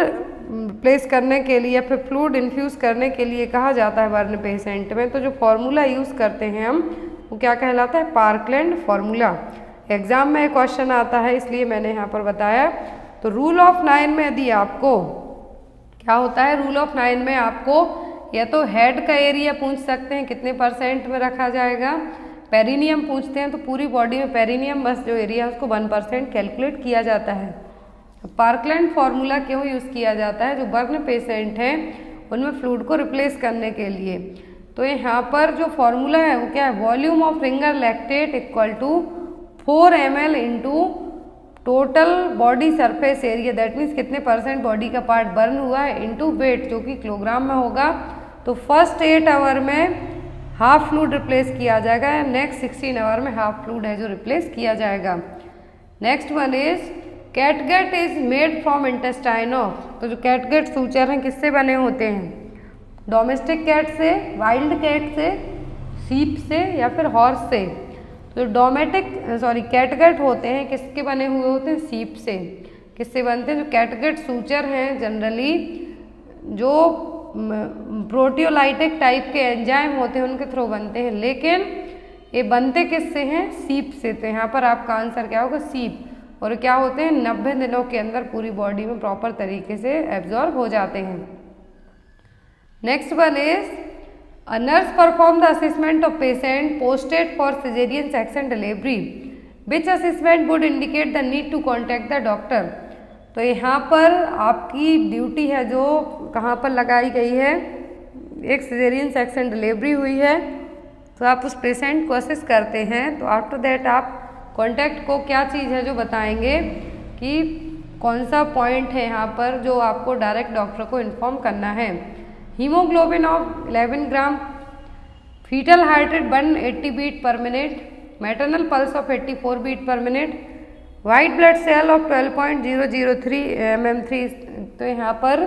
प्लेस करने के लिए, फिर फ्लूइड इन्फ्यूज़ करने के लिए कहा जाता है बर्न पेशेंट में, तो जो फॉर्मूला यूज़ करते हैं हम वो क्या कहलाता है, पार्कलैंड फार्मूला। एग्जाम में क्वेश्चन आता है इसलिए मैंने यहाँ पर बताया। तो रूल ऑफ 9 में यदि आपको क्या होता है, रूल ऑफ 9 में आपको या तो हेड का एरिया पूछ सकते हैं कितने परसेंट में रखा जाएगा, पेरिनियम पूछते हैं तो पूरी बॉडी में पेरिनियम बस जो एरिया है उसको 1% कैलकुलेट किया जाता है। पार्कलैंड फार्मूला क्यों यूज़ किया जाता है, जो बर्न पेशेंट हैं उनमें फ्लूइड को रिप्लेस करने के लिए। तो यहाँ पर जो फार्मूला है वो क्या है, volume of Ringer lactate equal to 4 ml into total body surface area, that means कितने परसेंट बॉडी का पार्ट बर्न हुआ है, इनटू वेट जो कि किलोग्राम में होगा। तो फर्स्ट 8 आवर में हाफ फ्लूइड रिप्लेस किया जाएगा। नेक्स्ट 16 आवर में हाफ फ्लूइड है जो रिप्लेस किया जाएगा। Next one is catgut is made from intestine of. तो जो कैटगट सूचर हैं किससे बने होते हैं? डोमेस्टिक कैट से, वाइल्ड कैट से, सीप से या फिर हॉर्स से। तो कैटगट होते हैं किसके बने हुए होते हैं? सीप से। किससे बनते हैं? जो कैटगट सूचर हैं जनरली जो प्रोटियोलाइटिक टाइप के एंजाइम होते हैं उनके थ्रू बनते हैं, लेकिन ये बनते किससे हैं? सीप से। तो यहाँ पर आपका आंसर क्या होगा? सीप। और क्या होते हैं? 90 दिनों के अंदर पूरी बॉडी में प्रॉपर तरीके से एब्जॉर्ब हो जाते हैं। Next one is A nurse performed the assessment of patient posted for cesarean section delivery. Which assessment would indicate the need to contact the doctor? तो यहाँ पर आपकी ड्यूटी है जो कहाँ पर लगाई गई है? एक सिजेरियन सेक्शन डिलीवरी हुई है तो आप उस पेशेंट को असेस करते हैं। तो आफ्टर दैट आप कॉन्टैक्ट को क्या चीज़ है जो बताएंगे कि कौन सा पॉइंट है यहाँ पर जो आपको डायरेक्ट डॉक्टर को इन्फॉर्म करना है। Haemoglobin of 11 gram, foetal heart rate 180 beat per minute, maternal pulse of 84 beat per minute, white blood cell of 12.003 mm3। तो यहाँ पर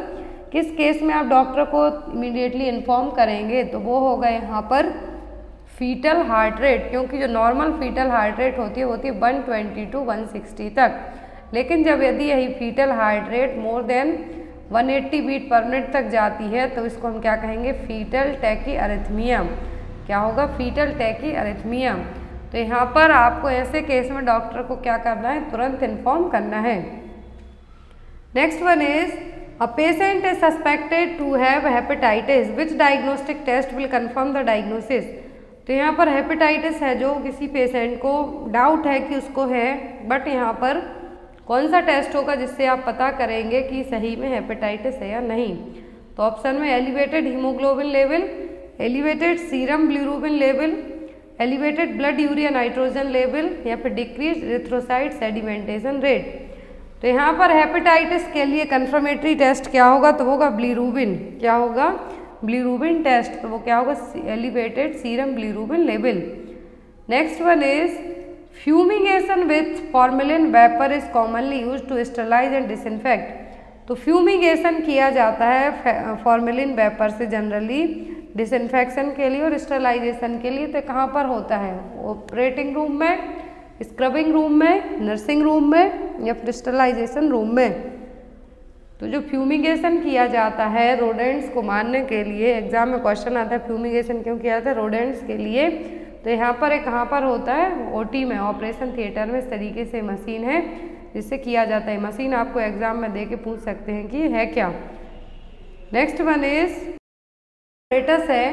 किस केस में आप डॉक्टर को इमीडिएटली इन्फॉर्म करेंगे? तो वो होगा यहाँ पर फीटल हार्ट रेट, क्योंकि जो नॉर्मल फीटल हार्ट रेट होती है 120 to 160 तक। लेकिन जब यदि यही foetal heart rate more than 180 beat per minute तक जाती है तो इसको हम क्या कहेंगे? Foetal tachyarrhythmia. क्या होगा? Foetal tachyarrhythmia. तो यहाँ पर आपको ऐसे केस में डॉक्टर को क्या करना है? तुरंत इन्फॉर्म करना है। Next one is a patient is suspected to have hepatitis, which diagnostic test will confirm the diagnosis. तो यहाँ पर हेपेटाइटिस है जो किसी पेशेंट को डाउट है कि उसको है, बट यहाँ पर कौन सा टेस्ट होगा जिससे आप पता करेंगे कि सही में हेपेटाइटिस है या नहीं? तो ऑप्शन में elevated haemoglobin level, elevated serum bilirubin level, elevated blood urea nitrogen level या फिर डिक्रीज इरिथ्रोसाइट सेडिमेंटेशन रेट। तो यहाँ पर हेपेटाइटिस के लिए कंफर्मेटरी टेस्ट क्या होगा? तो होगा बिलिरुबिन। क्या होगा? Bilirubin test. तो वो क्या होगा? Elevated serum bilirubin level. Next one is fumigation with formalin vapour is commonly used to sterilise and disinfect. तो फ्यूमिगेशन किया जाता है फॉर्मेलिन वेपर से जनरली डिसइंफेक्शन के लिए और स्टरलाइजेशन के लिए। तो कहाँ पर होता है? ऑपरेटिंग रूम में, स्क्रबिंग रूम में, नर्सिंग रूम में या फिर स्टरलाइजेशन रूम में। तो जो फ्यूमिगेशन किया जाता है रोडेंट्स को मारने के लिए, एग्जाम में क्वेश्चन आता है फ्यूमिगेशन क्यों किया जाता है? रोडेंट्स के लिए। तो यहाँ पर एक कहाँ पर होता है? ओटी में, ऑपरेशन थिएटर में। इस तरीके से मशीन है जिससे किया जाता है। मशीन आपको एग्जाम में दे के पूछ सकते हैं कि है क्या। नेक्स्ट वन इज स्टेटस है,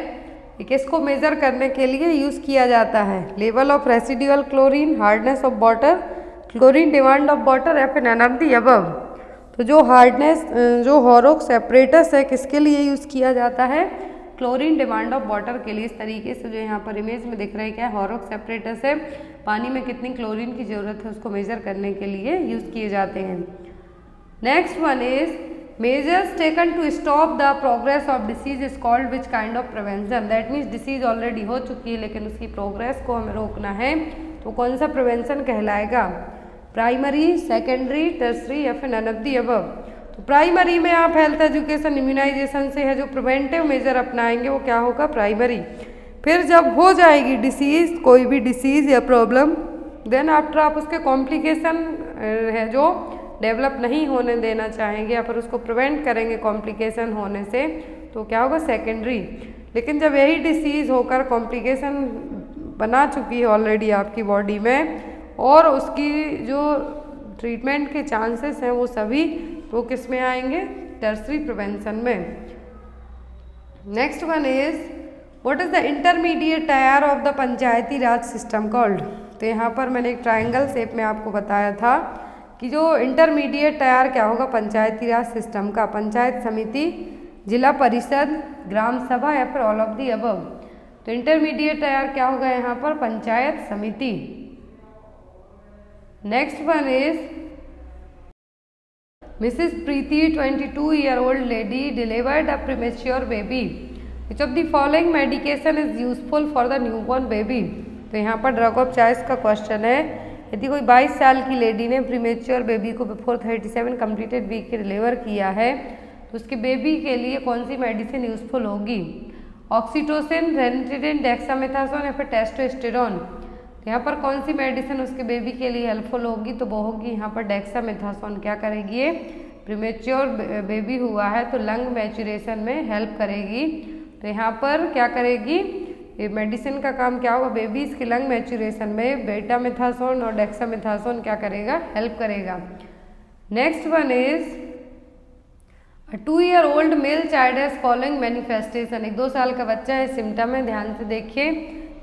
किसको मेजर करने के लिए यूज किया जाता है? Level of residual chlorine, hardness of water, chlorine demand of water या फिर नन ऑफ द अबव। तो जो हार्डनेस, जो हॉरोक्स एपरेटस है किसके लिए यूज किया जाता है? क्लोरीन डिमांड ऑफ वाटर के लिए। इस तरीके से जो यहाँ पर इमेज में दिख रहा है क्या? हॉरोक्स एपरेटस है। पानी में कितनी क्लोरीन की जरूरत है उसको मेजर करने के लिए यूज किए जाते हैं। Next one is measures taken to stop the progress of disease is called which kind of prevention. That means disease already हो चुकी है लेकिन उसकी प्रोग्रेस को हमें रोकना है, तो कौन सा प्रिवेंशन कहलाएगा? प्राइमरी, सेकेंडरी, टर्सरी या फिर नन ऑफ द अबव। तो प्राइमरी में आप हेल्थ एजुकेशन इम्यूनाइजेशन से है जो प्रिवेंटिव मेजर अपनाएंगे वो क्या होगा? प्राइमरी। फिर जब हो जाएगी डिसीज, कोई भी डिसीज या प्रॉब्लम, देन आफ्टर आप उसके कॉम्प्लिकेशन है जो डेवलप नहीं होने देना चाहेंगे या फिर उसको प्रिवेंट करेंगे कॉम्प्लिकेशन होने से, तो क्या होगा? सेकेंडरी। लेकिन जब यही डिसीज होकर कॉम्प्लिकेशन बना चुकी है ऑलरेडी आपकी बॉडी में और उसकी जो ट्रीटमेंट के चांसेस हैं वो सभी वो किस में आएंगे? टर्सरी प्रिवेंशन में। Next one is what is the intermediate tyre of the Panchayati Raj system called. तो यहाँ पर मैंने एक ट्रायंगल शेप में आपको बताया था कि जो इंटरमीडिएट टायर क्या होगा पंचायती राज सिस्टम का? पंचायत समिति, जिला परिषद, ग्राम सभा या फिर ऑल ऑफ दी अबव। तो इंटरमीडिएट टायर क्या होगा यहाँ पर? पंचायत समिति। Next one is Mrs. Preeti, 22-year-old lady, delivered a premature baby. Which of the following medication is useful for the newborn baby. तो यहाँ पर ड्रग ऑफ चॉइस का क्वेश्चन है। यदि कोई 22 साल की लेडी ने प्रीमेच्योर बेबी को बिफोर 37 कंप्लीटेड वीक के डिलीवर किया है तो उसके बेबी के लिए कौन सी मेडिसिन यूजफुल होगी? ऑक्सीटोसिन, रेनिटिडिन, डेक्सामेथासोन या फिर टेस्टोस्टेरोन। तो यहाँ पर कौन सी मेडिसिन उसके बेबी के लिए हेल्पफुल होगी? तो वो होगी यहाँ पर डेक्सामेथासोन। क्या करेगी? ये प्रीमेच्योर बेबी हुआ है तो लंग मैच्यूरेशन में हेल्प करेगी। तो यहाँ पर क्या करेगी? ये मेडिसिन का काम क्या होगा? बेबीज की लंग मैच्यूरेशन में बेटामेथासोन और डेक्सामेथासोन क्या करेगा? हेल्प करेगा। Next one is A 2-year-old male child has following manifestation। एक 2 साल का बच्चा है, सिम्टम है, ध्यान से देखिए।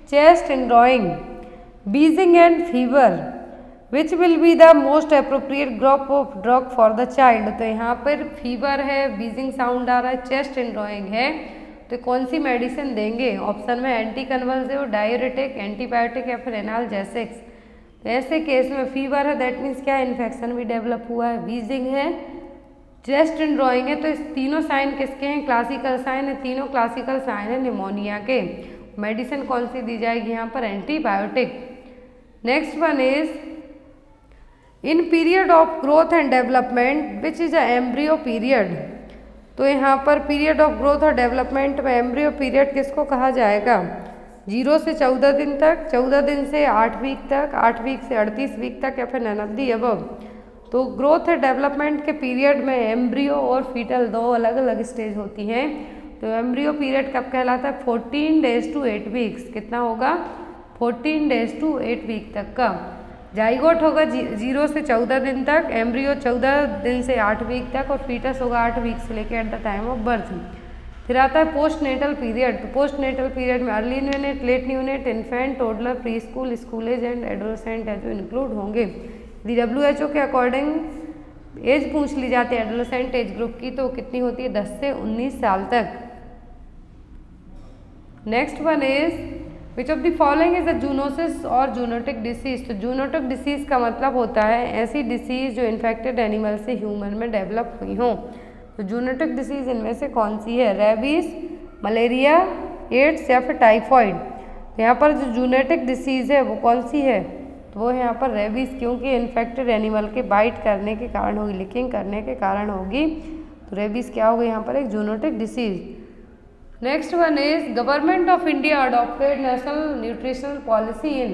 Chest indrawing, wheezing and fever, which will be the most appropriate group of drug for the child. तो यहाँ पर फीवर है, बीजिंग साउंड आ रहा है, चेस्ट एंड्रॉइंग है, तो कौन सी मेडिसिन देंगे? ऑप्शन में एंटी कन्वल्सिव, डाययूरेटिक, एंटीबायोटिक या फिर एनाल्जेसिक्स। तो ऐसे केस में फीवर है, दैट मीन्स क्या? इन्फेक्शन भी डेवलप हुआ है, बीजिंग है, चेस्ट एंड्रॉइंग है। तो इस तीनों साइन किसके हैं? क्लासिकल साइन है, तीनों क्लासिकल साइन है निमोनिया के। मेडिसिन कौन सी दी जाएगी यहाँ पर? Antibiotic. Next one is in period of growth and development which is a embryo period. तो यहाँ पर पीरियड ऑफ ग्रोथ और डेवलपमेंट में एम्ब्रियो पीरियड किसको कहा जाएगा? 0 से 14 दिन तक, 14 दिन से 8 वीक तक, 8 वीक से 38 वीक तक या फिर नन ऑफ द अबव। तो ग्रोथ और डेवलपमेंट के पीरियड में एम्ब्रियो और फीटल 2 अलग अलग स्टेज होती हैं। तो एम्ब्रियो पीरियड कब कहलाता है? 14 डेज टू 8 वीक्स। कितना होगा? 14 डेज टू 8 वीक तक का। जाइगोट होगा 0 से 14 दिन तक, एम्ब्रियो 14 दिन से 8 वीक तक और फीटस होगा 8 वीक से लेकर at the time of birth. फिर आता है पोस्ट नेटल पीरियड। तो पोस्ट नेटल पीरियड में early neonate, late neonate, infant, toddler, pre school, school age and adolescent है जो इंक्लूड होंगे। यदि WHO के अकॉर्डिंग एज पूछ ली जाती है एडोलेसेंट एज ग्रुप की तो कितनी होती है? 10 से 19 साल तक। Next one is which of the following is a zoonosis और जूनोटिक डिसीज। तो जूनोटिक डिसीज का मतलब होता है ऐसी डिसीज जो इन्फेक्टेड एनिमल से ह्यूमन में डेवलप हुई हों। तो जूनोटिक डिसीज इनमें से कौन सी है? रेबीज, मलेरिया, एड्स या फिर टाइफॉइड। तो यहाँ पर जो जूनोटिक डिसीज है वो कौन सी है? तो वो यहाँ पर रेबीज, क्योंकि इन्फेक्टेड एनिमल के बाइट करने के कारण होगी, लिकिंग करने के कारण होगी। तो रेबीज क्या होगी यहाँ पर? एक zoonotic disease. Next one is government of India adopted national nutritional policy in.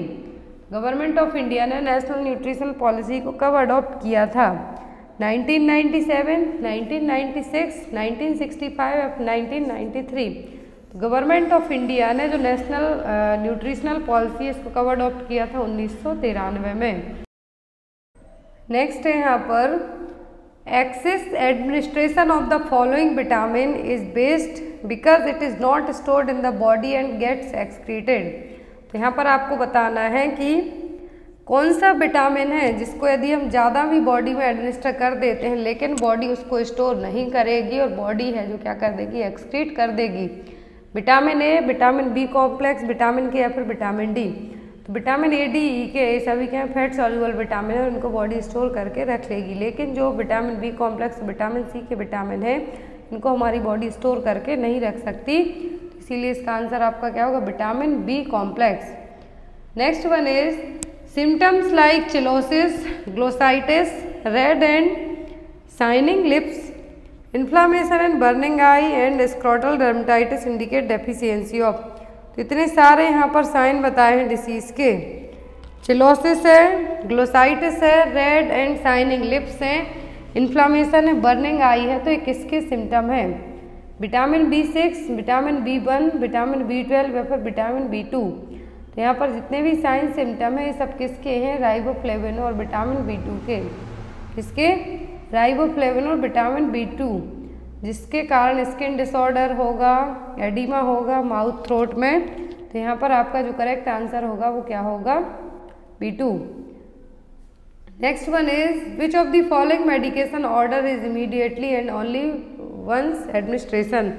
Government of India ने नेशनल न्यूट्रिशनल पॉलिसी को कब अडॉप्ट किया था? 1997, 1996, 1965 या 1993। तो गवर्नमेंट ऑफ इंडिया ने जो नेशनल न्यूट्रिशनल पॉलिसी है इसको कब अडॉप्ट किया था? 1993 में। नेक्स्ट है यहाँ पर excess administration of the following vitamin is based because it is not stored in the body and gets excreted. तो यहाँ पर आपको बताना है कि कौन सा विटामिन है जिसको यदि हम ज़्यादा भी बॉडी में एडमिनिस्टर कर देते हैं लेकिन बॉडी उसको स्टोर नहीं करेगी और बॉडी है जो क्या कर देगी? एक्सक्रीट कर देगी। Vitamin A, vitamin B complex, vitamin K या फिर विटामिन डी। तो विटामिन ए, डी, ई के ये सभी क्या फैट सॉल्युबल विटामिन है और इनको बॉडी स्टोर करके रख लेगी। लेकिन जो vitamin B complex, vitamin C के विटामिन है इनको हमारी बॉडी स्टोर करके नहीं रख सकती। इसीलिए इसका आंसर आपका क्या होगा? Vitamin B complex. Next one is symptoms like cheilosis, glossitis, red and shining lips, inflammation and burning eye and scrotal dermatitis indicate deficiency of. तो इतने सारे यहाँ पर साइन बताए हैं डिसीज के। चिलोसिस है, ग्लोसाइटिस है, रेड एंड शाइनिंग लिप्स हैं, इन्फ्लामेशन है, बर्निंग आई है। तो ये किसके सिम्टम है? Vitamin B6, vitamin B1, vitamin B12 या फिर विटामिन B2। तो यहाँ पर जितने भी साइन सिम्टम है ये सब किसके हैं? राइबोफ्लेविन और विटामिन B2 के। किसके? राइबोफ्लेविन और विटामिन B2, जिसके कारण स्किन डिसऑर्डर होगा, एडिमा होगा माउथ थ्रोट में। तो यहाँ पर आपका जो करेक्ट आंसर होगा वो क्या होगा? B2। Next one is which of the following medication order is immediately and only once administration.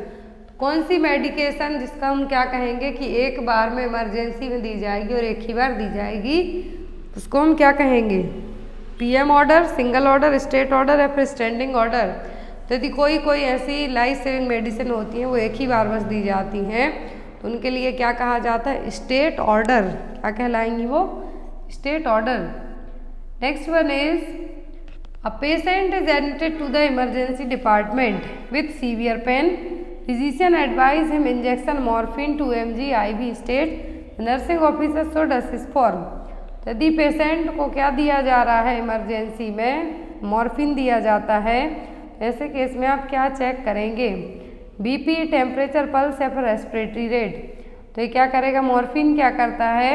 कौन सी मेडिकेशन जिसका हम क्या कहेंगे कि एक बार में इमरजेंसी में दी जाएगी और एक ही बार दी जाएगी, उसको हम क्या कहेंगे? PM order, single order, state order या फिर स्टैंडिंग ऑर्डर। तो यदि कोई कोई ऐसी लाइफ सेविंग मेडिसिन होती हैं वो एक ही बार बस दी जाती हैं तो उनके लिए क्या कहा जाता है, स्टेट ऑर्डर। क्या कहलाएंगी वो, stat order. Next one is a patient is admitted to the emergency department with severe pain, physician advise him injection morphine 2 mg IV stat, nursing officer should assist for. यदि patient को क्या दिया जा रहा है, इमरजेंसी में morphine दिया जाता है, ऐसे केस में आप क्या चेक करेंगे, बीपी, टेम्परेचर, पल्स या फिर रेस्पिरेटरी रेट। तो ये क्या करेगा, मॉर्फिन क्या करता है,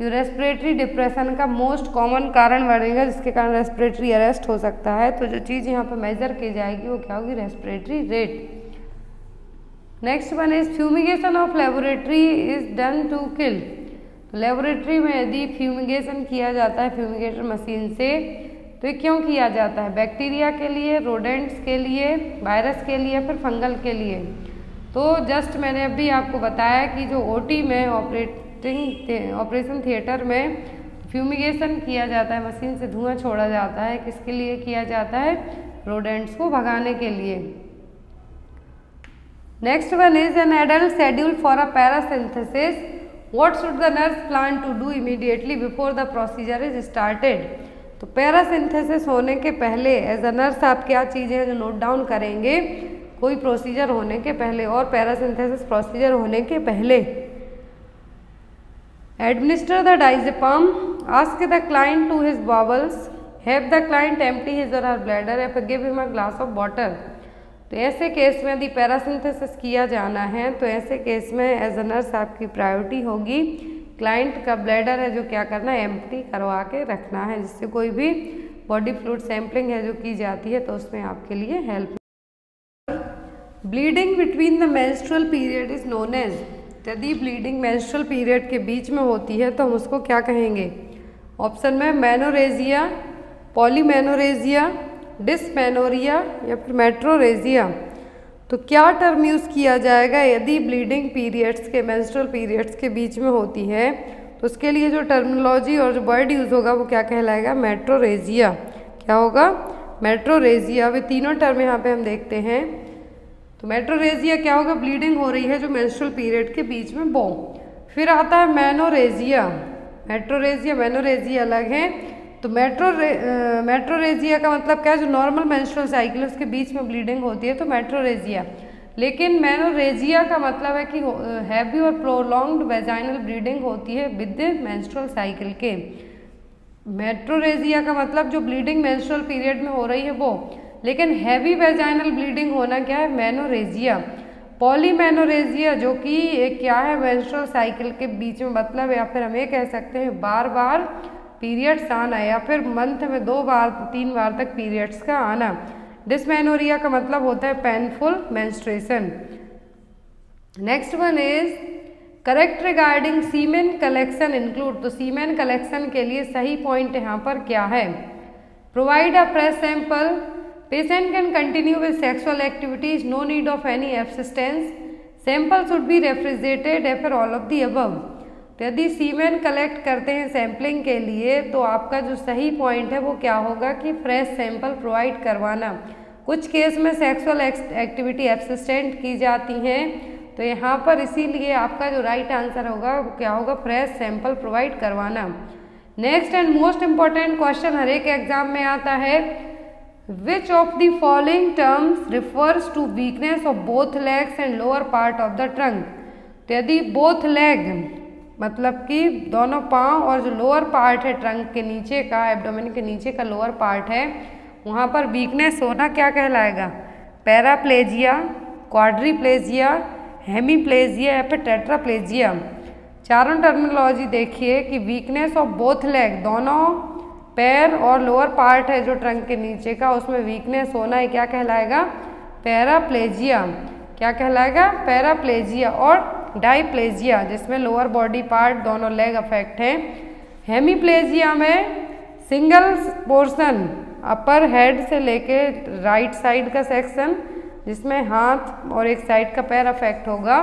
जो रेस्पिरेटरी डिप्रेशन का मोस्ट कॉमन कारण बनेगा जिसके कारण रेस्पिरेटरी अरेस्ट हो सकता है। तो जो चीज़ यहाँ पर मेजर की जाएगी वो क्या होगी, respiratory rate. Next one is fumigation of laboratory is done to kill. Laboratory में यदि फ्यूमिगेशन किया जाता है फ्यूमिगेटर मशीन से तो ये क्यों किया जाता है, बैक्टीरिया के लिए, रोडेंट्स के लिए, वायरस के लिए, फिर फंगल के लिए। तो जस्ट मैंने अभी आपको बताया कि जो ओटी में ऑपरेशन थिएटर में फ्यूमिगेशन किया जाता है, मशीन से धुआं छोड़ा जाता है, किसके लिए किया जाता है, रोडेंट्स को भगाने के लिए। Next one is an adult scheduled for a paracentesis, what should the nurse plan to do immediately before the procedure is started. तो पैरासिंथेसिस होने के पहले एज अ नर्स आप क्या चीज़ें हैं जो नोट डाउन करेंगे कोई प्रोसीजर होने के पहले और पैरासिंथेसिस प्रोसीजर होने के पहले। Administer the diazepam, ask the client to his bowels, have the client empty his और हर ब्लैडर या फिर give him a glass of water. तो ऐसे केस में यदि पैरासिंथेसिस किया जाना है तो ऐसे केस में एज अ नर्स आपकी प्रायोरिटी होगी क्लाइंट का ब्लैडर है जो क्या करना है, एम्प्टी करवा के रखना है, जिससे कोई भी बॉडी फ्लूइड सैंपलिंग है जो की जाती है तो उसमें आपके लिए help. Bleeding between the menstrual period is known as, यदि ब्लीडिंग मेंस्ट्रुअल पीरियड के बीच में होती है तो हम उसको क्या कहेंगे, ऑप्शन में मेनोरेजिया, पॉलीमेनोरेजिया, डिसमेनोरिया या फिर मेट्रोरेजिया। तो क्या टर्म यूज़ किया जाएगा यदि ब्लीडिंग पीरियड्स के मेंस्ट्रुअल पीरियड्स के बीच में होती है तो उसके लिए जो टर्मिनोलॉजी और जो वर्ड यूज़ होगा वो क्या कहलाएगा, मेट्रोरेजिया। क्या होगा, मेट्रोरेजिया। वे तीनों टर्म यहाँ पे हम देखते हैं। तो मेट्रोरेजिया क्या होगा, ब्लीडिंग हो रही है जो मेंस्ट्रुअल पीरियड के बीच में वो। फिर आता है मेनोरेजिया, मेट्रोरेजिया मेनोरेजिया अलग है। तो मेट्रोरेजिया का मतलब क्या है, जो नॉर्मल मेंस्ट्रुअल साइकिल उसके बीच में ब्लीडिंग होती है तो मेट्रोरेजिया। लेकिन मेनोरेजिया का मतलब है कि हैवी और प्रोलॉन्ग्ड वेजाइनल ब्लीडिंग होती है विद मेंस्ट्रुअल साइकिल के। मेट्रोरेजिया का मतलब जो ब्लीडिंग मेंस्ट्रुअल पीरियड में हो रही है वो, लेकिन हैवी वेजाइनल ब्लीडिंग होना क्या है, मेनोरेजिया। पॉलीमेनोरेजिया जो कि क्या है, मेंस्ट्रुअल साइकिल के बीच में, मतलब या फिर हम ये कह सकते हैं बार बार पीरियड्स आना या फिर मंथ में 2 बार 3 बार तक पीरियड्स का आना। डिसमेनोरिया का मतलब होता है painful menstruation. Next one is correct regarding semen collection include. तो सीमेन कलेक्शन के लिए सही पॉइंट यहाँ पर क्या है, provide a fresh sample, patient can continue with sexual activities, no need of any abstinence, sample should be refrigerated या फिर ऑल ऑफ दी अबव। तो यदि सीमेन कलेक्ट करते हैं सैम्पलिंग के लिए तो आपका जो सही पॉइंट है वो क्या होगा कि फ्रेश सैंपल प्रोवाइड करवाना। कुछ केस में सेक्सुअल एक्टिविटी एब्सिस्टेंट की जाती हैं तो यहाँ पर इसीलिए आपका जो राइट आंसर होगा वो क्या होगा, फ्रेश सैंपल प्रोवाइड करवाना। Next and most important question हर एक एग्जाम में आता है, which of the following terms refers to weakness of both legs and lower part of the trunk. तो यदि बोथ लेग मतलब कि दोनों पाँव और जो लोअर पार्ट है ट्रंक के नीचे का, एब्डोमेन के नीचे का लोअर पार्ट है, वहाँ पर वीकनेस होना क्या कहलाएगा, पैराप्लेजिया, क्वाड्रीप्लेजिया, हेमीप्लेजिया या फिर टेट्राप्लेजिया। चारों टर्मिनोलॉजी देखिए कि वीकनेस ऑफ बोथ लेग, दोनों पैर और लोअर पार्ट है जो ट्रंक के नीचे का, उसमें वीकनेस होना है क्या कहलाएगा, पैराप्लेजिया। क्या कहलाएगा, पैराप्लेजिया। और डाइप्लेजिया जिसमें लोअर बॉडी पार्ट दोनों लेग अफेक्ट है। हेमीप्लेजिया में सिंगल पोर्शन अपर हेड से लेके राइट साइड का सेक्शन जिसमें हाथ और एक साइड का पैर अफेक्ट होगा,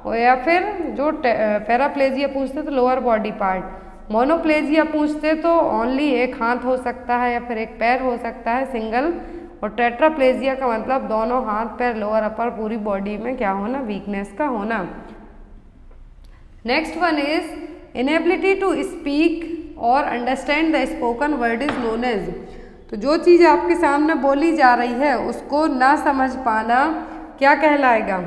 और या फिर जो पैराप्लेजिया पूछते तो लोअर बॉडी पार्ट। मोनोप्लेजिया पूछते तो ओनली एक हाथ हो सकता है या फिर एक पैर हो सकता है, सिंगल और टेट्राप्लेजिया का मतलब दोनों हाथ पैर लोअर अपर पूरी बॉडी में क्या होना, वीकनेस का होना। Next one is inability to speak और understand the spoken word is known as. तो जो चीज़ आपके सामने बोली जा रही है उसको ना समझ पाना क्या कहलाएगा,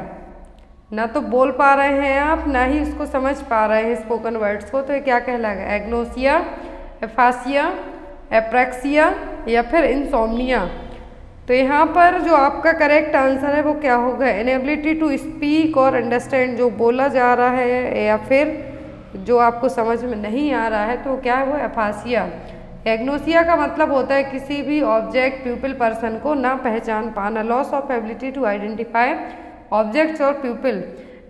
ना तो बोल पा रहे हैं आप, ना ही उसको समझ पा रहे हैं स्पोकन वर्ड्स को, तो ये क्या कहलाएगा, एग्नोसिया, एफासिया, एप्रैक्सिया या फिर इंसोम्निया। तो यहाँ पर जो आपका करेक्ट आंसर है वो क्या होगा, इनएबिलिटी टू स्पीक और अंडरस्टैंड, जो बोला जा रहा है या फिर जो आपको समझ में नहीं आ रहा है तो क्या है वो एफासिया। एग्नोसिया का मतलब होता है किसी भी ऑब्जेक्ट, पीपल, पर्सन को ना पहचान पाना, loss of ability to identify objects और पीपल।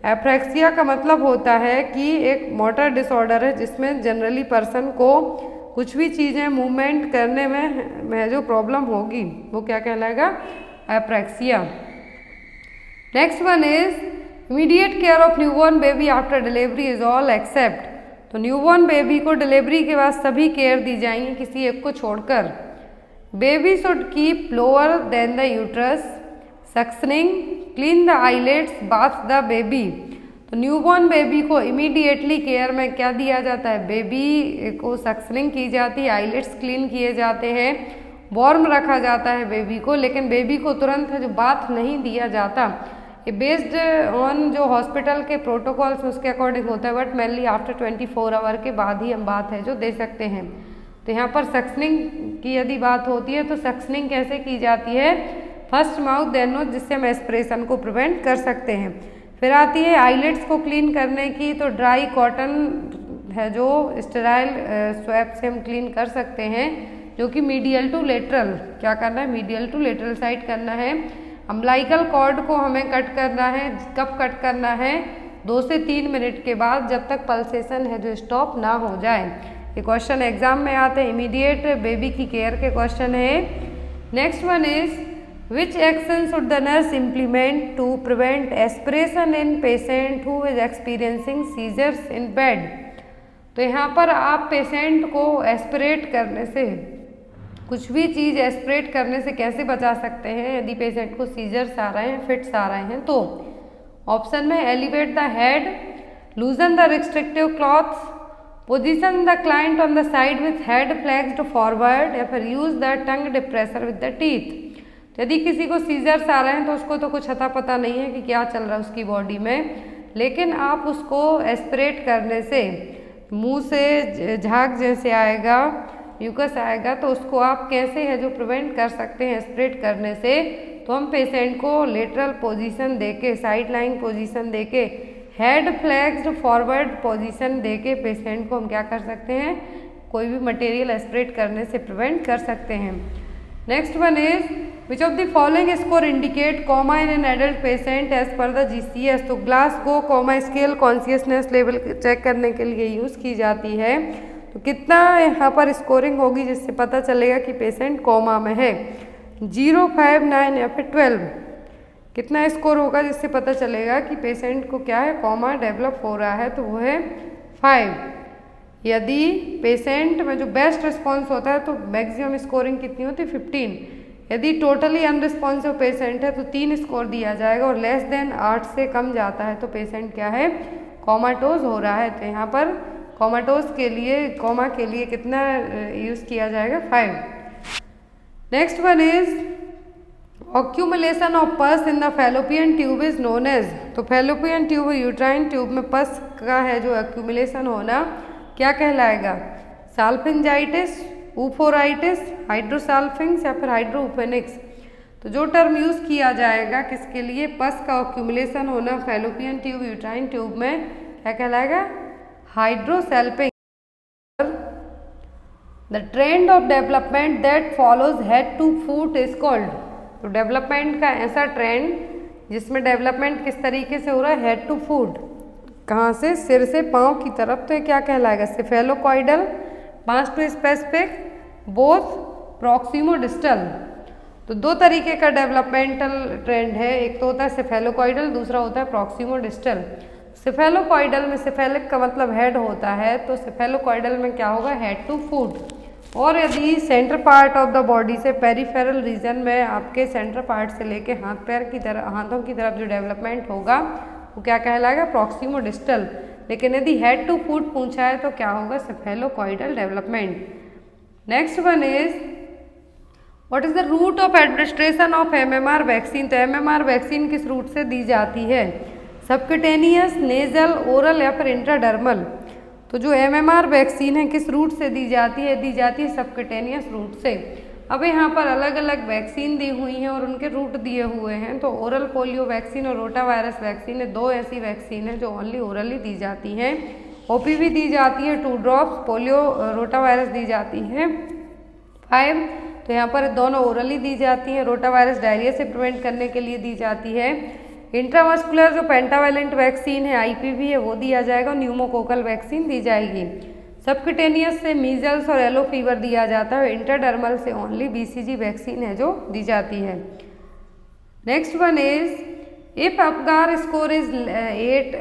एप्रैक्सिया का मतलब होता है कि एक मोटर डिसऑर्डर है जिसमें जनरली पर्सन को कुछ भी चीज़ें मूवमेंट करने में जो प्रॉब्लम होगी वो क्या कहलाएगा, apraxia. Next one is immediate care of newborn baby after delivery is all except. तो न्यूबॉर्न बेबी को डिलीवरी के बाद सभी केयर दी जाएंगी किसी एक को छोड़कर। Baby should keep lower than the uterus, suctioning, clean the eyelets, bath the baby. तो न्यूबॉर्न बेबी को इमीडिएटली केयर में क्या दिया जाता है, बेबी को सक्शनिंग की जाती है, आईलेट्स क्लीन किए जाते हैं, वार्म रखा जाता है बेबी को, लेकिन बेबी को तुरंत जो बाथ नहीं दिया जाता। ये बेस्ड ऑन जो हॉस्पिटल के प्रोटोकॉल्स उसके अकॉर्डिंग होता है, बट मेनली आफ्टर 24 आवर के बाद ही हम बात है जो दे सकते हैं। तो यहाँ पर सक्शनिंग की यदि बात होती है तो सक्शनिंग कैसे की जाती है, फर्स्ट माउथ देन नोज, जिससे हम एस्पिरेशन को प्रिवेंट कर सकते हैं। फिर आती है आईलेट्स को क्लीन करने की, तो ड्राई कॉटन है जो स्टेराइल स्वैप से हम क्लीन कर सकते हैं, जो कि मीडियल टू लेटरल क्या करना है, मीडियल टू लेटरल साइड करना है। अम्बिलिकल कॉर्ड को हमें कट करना है, कब कट करना है, 2 से 3 मिनट के बाद, जब तक पल्सेशन है जो स्टॉप ना हो जाए। ये क्वेश्चन एग्जाम में आते हैं, इमीडिएट बेबी की केयर के क्वेश्चन है। Next one is Which action should the nurse implement to prevent aspiration in patient who is experiencing seizures in bed? तो यहाँ पर आप पेशेंट को एस्पिरेट करने से, कुछ भी चीज़ एस्पिरेट करने से कैसे बचा सकते हैं यदि पेशेंट को सीजर्स आ रहे हैं, फिट्स आ रहे हैं। तो ऑप्शन में elevate the head, लूजन the restrictive clothes, position the client on the side with head फ्लैक्स्ड forward, या फिर use the tongue depressor with the teeth. यदि किसी को सीजर्स आ रहे हैं तो उसको तो कुछ अता पता नहीं है कि क्या चल रहा है उसकी बॉडी में, लेकिन आप उसको एस्पिरेट करने से, मुंह से झाग जैसे आएगा, म्यूकस आएगा, तो उसको आप कैसे है जो प्रिवेंट कर सकते हैं एस्पिरेट करने से। तो हम पेशेंट को लेटरल पोजीशन देके, साइड लाइंग पोजीशन देके, हेड फ्लैक्स्ड फॉरवर्ड पोजीशन देके पेशेंट को हम क्या कर सकते हैं, कोई भी मटेरियल एस्पिरेट करने से प्रिवेंट कर सकते हैं। Next one is which of the following score indicate coma in an adult patient as per the GCS। तो Glasgow coma scale consciousness level check करने के लिए यूज़ की जाती है। तो कितना यहाँ पर स्कोरिंग होगी जिससे पता चलेगा कि पेशेंट कोमा में है, 0, 5, 9 या फिर 12। कितना स्कोर होगा जिससे पता चलेगा कि पेशेंट को क्या है, कोमा डेवलप हो रहा है, तो वो है 5। यदि पेशेंट में जो बेस्ट रिस्पॉन्स होता है तो मैक्सिमम स्कोरिंग कितनी होती है, 15। यदि टोटली अनरिस्पॉन्सिव पेशेंट है तो 3 स्कोर दिया जाएगा, और लेस देन 8 से कम जाता है तो पेशेंट क्या है, कोमाटोज हो रहा है। तो यहाँ पर कोमाटोज के लिए, कोमा के लिए कितना यूज़ किया जाएगा, 5। Next one is accumulation of pus in the fallopian tube is known as. तो फैलोपियन ट्यूब, यूट्राइन ट्यूब में पस का है जो एक्यूमुलेशन होना क्या कहलाएगा, साल्फिंजाइटिस, ऊफोराइटिस, हाइड्रोसाल्फिंग्स या फिर हाइड्रोफेनिक्स। तो जो टर्म यूज़ किया जाएगा किसके लिए, पस का एक्यूमुलेशन होना फैलोपियन ट्यूब, यूट्राइन ट्यूब में क्या कहलाएगा, hydrosalpinx. The trend of development that follows head to foot is called. तो डेवलपमेंट का ऐसा ट्रेंड जिसमें डेवलपमेंट किस तरीके से हो रहा है, हेड टू फुट, कहाँ से, सिर से पाँव की तरफ, तो ये क्या कहलाएगा, cephalocaudal, mass to specific, both proximodistal. तो 2 तरीके का डेवलपमेंटल ट्रेंड है, एक तो होता है सेफेलोकॉइडल, दूसरा होता है प्रॉक्सिमो डिस्टल। सेफेलोकॉइडल में सेफेलिक का मतलब हेड होता है, तो सेफेलोकॉइडल में क्या होगा, हेड टू फुट। और यदि centre part of the body से पेरिफेरल रीजन में आपके सेंटर पार्ट से लेके हाथों की तरफ जो डेवलपमेंट होगा वो क्या कहलाएगा? Proximo distal. लेकिन यदि हेड टू फुट पूछा है तो क्या होगा? Cephalocaudal development. Next one is what is the route of administration of MMR vaccine? तो MMR वैक्सीन किस रूट से दी जाती है? सबक्यूटेनियस, नेजल, ओरल या फिर इंट्राडर्मल? तो जो MMR वैक्सीन है किस रूट से दी जाती है? दी जाती है सबक्यूटेनियस रूट से। अब यहाँ पर अलग अलग वैक्सीन दी हुई हैं और उनके रूट दिए हुए हैं। तो ओरल पोलियो वैक्सीन और रोटा वायरस वैक्सीन है, दो ऐसी वैक्सीन है जो ओनली ओरली दी जाती हैं। OPV दी जाती है 2 ड्रॉप्स, पोलियो रोटा वायरस दी जाती है 5। तो यहाँ पर दोनों ओरली दी जाती हैं। रोटा वायरस डायरिया से प्रिवेंट करने के लिए दी जाती है। इंट्रामस्कुलर जो पेंटावैलेंट वैक्सीन है IPV है वो दिया जाएगा। न्यूमोकोकल वैक्सीन दी जाएगी। सबक्यूटेनियस से मीजल्स और येलो फीवर दिया जाता है। इंट्राडर्मल से ओनली BCG वैक्सीन है जो दी जाती है। Next one is if Apgar score is 8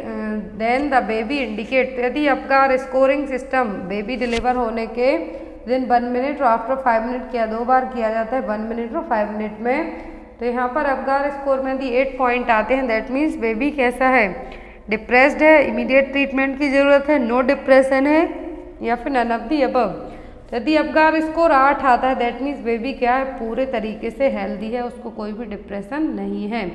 then the baby indicate. यदि Apgar scoring system baby deliver होने के दिन 1 मिनट और आफ्टर 5 मिनट किया, 2 बार किया जाता है 1 मिनट और 5 मिनट में। तो यहाँ पर अपगार स्कोर में यदि 8 पॉइंट आते हैं दैट मीन्स बेबी कैसा है? डिप्रेस्ड है, इमीडिएट ट्रीटमेंट की ज़रूरत है, नो डिप्रेशन है या फिर नन ऑफ दी अबव। तो यदि अपगार स्कोर 8 आता है दैट मीन्स बेबी क्या है? पूरे तरीके से हेल्दी है, उसको कोई भी डिप्रेशन नहीं है।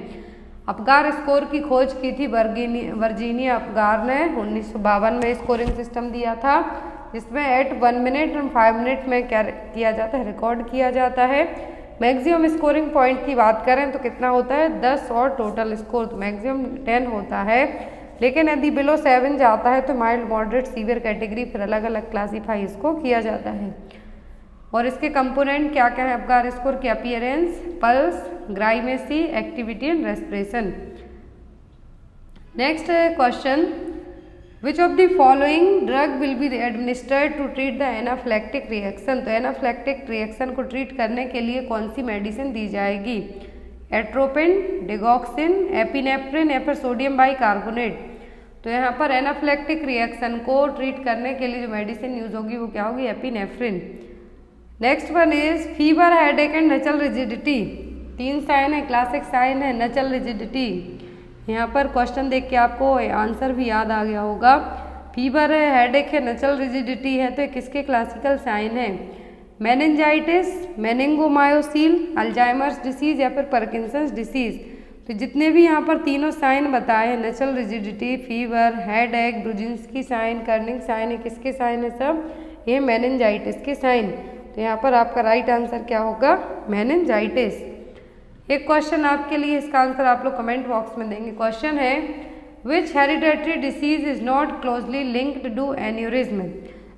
अपगार स्कोर की खोज की थी वर्जीनिया अपगार ने 1952 में स्कोरिंग सिस्टम दिया था जिसमें एट 1 मिनट और 5 मिनट में क्या किया जाता है? रिकॉर्ड किया जाता है। मैक्सिमम स्कोरिंग पॉइंट की बात करें तो कितना होता है? 10 और टोटल स्कोर तो मैक्सिमम 10 होता है। लेकिन यदि बिलो 7 जाता है तो माइल्ड, मॉडरेट, सीवियर कैटेगरी फिर अलग अलग क्लासीफाई इसको किया जाता है। और इसके कंपोनेंट क्या क्या है अपगार स्कोर की? Appearance, pulse, grimace, activity and respiration. Next question, which of the following drug will be administered to treat the anaphylactic reaction? तो एनाफ्लेक्टिक रिएक्शन को ट्रीट करने के लिए कौन सी मेडिसिन दी जाएगी? एट्रोपिन, डिगॉक्सिन, एपिनेफ्रिन या फिर सोडियम बाइकार्बोनेट? तो यहाँ पर एनाफ्लेक्टिक रिएक्शन को ट्रीट करने के लिए जो मेडिसिन यूज होगी वो क्या होगी? Epinephrine. Next one is fever, headache and nuchal rigidity. 3 sign है, क्लासिक साइन है, नचल रिजिडिटी। यहाँ पर क्वेश्चन देख के आपको आंसर भी याद आ गया होगा। फीवर है, हेडेक है, नचल रिजिडिटी है तो किसके क्लासिकल साइन है? मेनिंजाइटिस, मेनिंगोमायोसिल, अल्जाइमर्स डिसीज या फिर पार्किंसंस डिसीज? तो जितने भी यहाँ पर तीनों साइन बताए हैं, nuchal rigidity, fever, headache, Brudzinski sign, Kernig sign है, किसके साइन है सब? ये मेनिंजाइटिस के साइन। तो यहाँ पर आपका राइट आंसर क्या होगा? मेनिंजाइटिस। एक क्वेश्चन आपके लिए, इसका आंसर आप लोग कमेंट बॉक्स में देंगे। क्वेश्चन है which hereditary disease is not closely linked to aneurysm?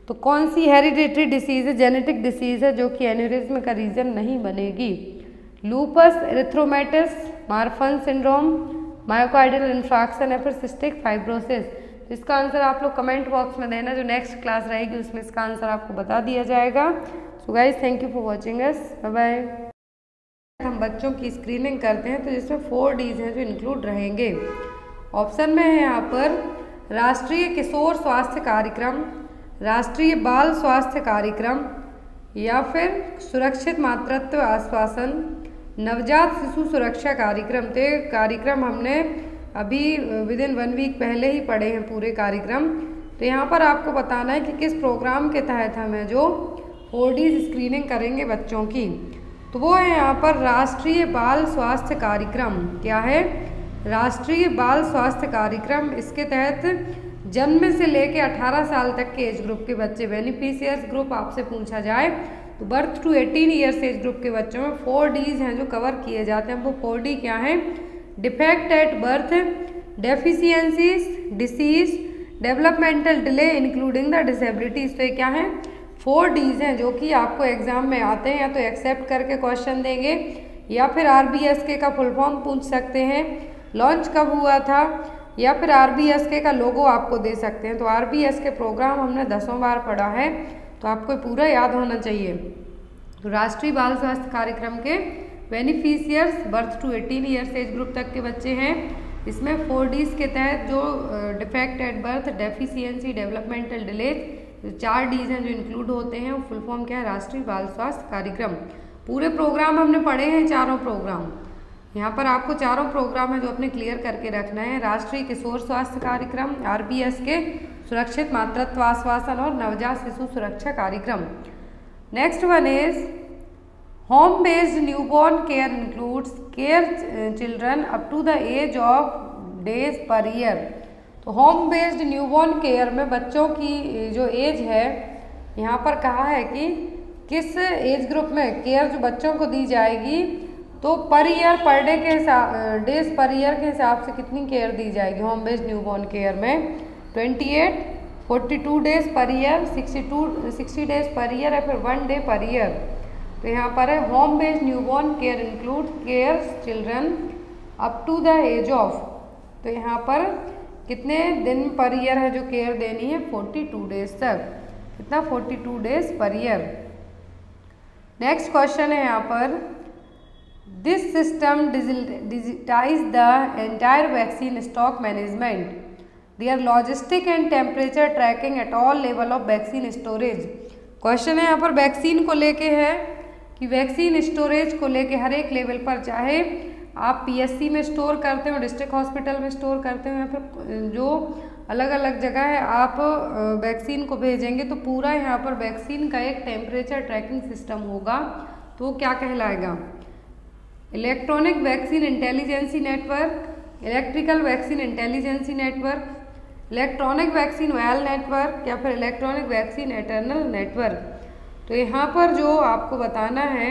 तो कौन सी हेरिडेटरी डिसीज है, जेनेटिक डिसीज है जो कि एन्यूरिज्म का रीजन नहीं बनेगी? Lupus erythematosus, Marfan syndrome, myocardial infarction या फिर सिस्टिक फाइब्रोसिस? तो इसका आंसर आप लोग कमेंट बॉक्स में देना। जो नेक्स्ट क्लास रहेगी उसमें इसका आंसर आपको बता दिया जाएगा। So guys thank you for watching us, bye bye. हम बच्चों की स्क्रीनिंग करते हैं तो जिसमें 4 Ds हैं जो इंक्लूड रहेंगे। ऑप्शन में है यहाँ पर राष्ट्रीय किशोर स्वास्थ्य कार्यक्रम, राष्ट्रीय बाल स्वास्थ्य कार्यक्रम या फिर सुरक्षित मातृत्व आश्वासन, नवजात शिशु सुरक्षा कार्यक्रम। तो ये कार्यक्रम हमने अभी विदिन 1 वीक पहले ही पढ़े हैं पूरे कार्यक्रम। तो यहाँ पर आपको बताना है कि किस प्रोग्राम के तहत हमें जो 4 Ds स्क्रीनिंग करेंगे बच्चों की। तो वो है यहाँ पर राष्ट्रीय बाल स्वास्थ्य कार्यक्रम। क्या है? राष्ट्रीय बाल स्वास्थ्य कार्यक्रम। इसके तहत जन्म से लेके 18 साल तक के एज ग्रुप के बच्चे, बेनिफिशियर्स ग्रुप आपसे पूछा जाए तो birth to 18 years age group के बच्चों में 4 Ds हैं जो कवर किए जाते हैं। वो 4 D क्या है? Defect at birth, deficiencies, disease, developmental delay including the disabilities. तो ये क्या है? 4 Ds हैं जो कि आपको एग्जाम में आते हैं, या तो एक्सेप्ट करके क्वेश्चन देंगे या फिर RBSK का फुल फॉर्म पूछ सकते हैं, लॉन्च कब हुआ था, या फिर RBSK का लोगो आपको दे सकते हैं। तो RBSK प्रोग्राम हमने 10 बार पढ़ा है तो आपको पूरा याद होना चाहिए। तो राष्ट्रीय बाल स्वास्थ्य कार्यक्रम के beneficiaries birth to 18 years age group तक के बच्चे हैं। इसमें 4 Ds के तहत जो defect at birth, deficiency, developmental delay जो 4 डीज हैं जो इंक्लूड होते हैं, वो फुल फॉर्म क्या है, राष्ट्रीय बाल स्वास्थ्य कार्यक्रम। पूरे प्रोग्राम हमने पढ़े हैं, चारों प्रोग्राम। यहाँ पर आपको चारों प्रोग्राम है जो अपने क्लियर करके रखना है। राष्ट्रीय किशोर स्वास्थ्य कार्यक्रम, RBS के सुरक्षित मातृत्व आश्वासन और नवजात शिशु सुरक्षा कार्यक्रम। Next one is home based newborn care includes care children up to the age of days per year. तो होम बेस्ड न्यूबॉर्न केयर में बच्चों की जो एज है, यहाँ पर कहा है कि किस एज ग्रुप में केयर जो बच्चों को दी जाएगी, तो पर ईयर पर डे के हिसाब, डेज पर ईयर के हिसाब से कितनी केयर दी जाएगी होम बेस्ड न्यूबॉर्न केयर में, 28, 42 days per year, 60 days per year या फिर 1 डे पर ईयर। तो यहाँ पर है home based newborn care include care children up to the age of, तो यहाँ पर कितने दिन पर ईयर है जो केयर देनी है, 42 डेज तक। कितना, 42 days per year. Next question है यहाँ पर, this system digitize the entire vaccine stock management, their logistic and temperature tracking at all level of vaccine storage. Question है यहाँ पर वैक्सीन को लेके है कि वैक्सीन स्टोरेज को लेके हर एक लेवल पर, चाहे आप PSC में स्टोर करते हो, डिस्ट्रिक्ट हॉस्पिटल में स्टोर करते हो, या फिर जो अलग अलग जगह है आप वैक्सीन को भेजेंगे, तो पूरा यहाँ पर वैक्सीन का एक टेम्परेचर ट्रैकिंग सिस्टम होगा। तो वो क्या कहलाएगा, electronic vaccine intelligence network, electrical vaccine intelligence network, electronic vaccine vial network, या फिर इलेक्ट्रॉनिक वैक्सीन इंटरनल नेटवर्क। तो यहाँ पर जो आपको बताना है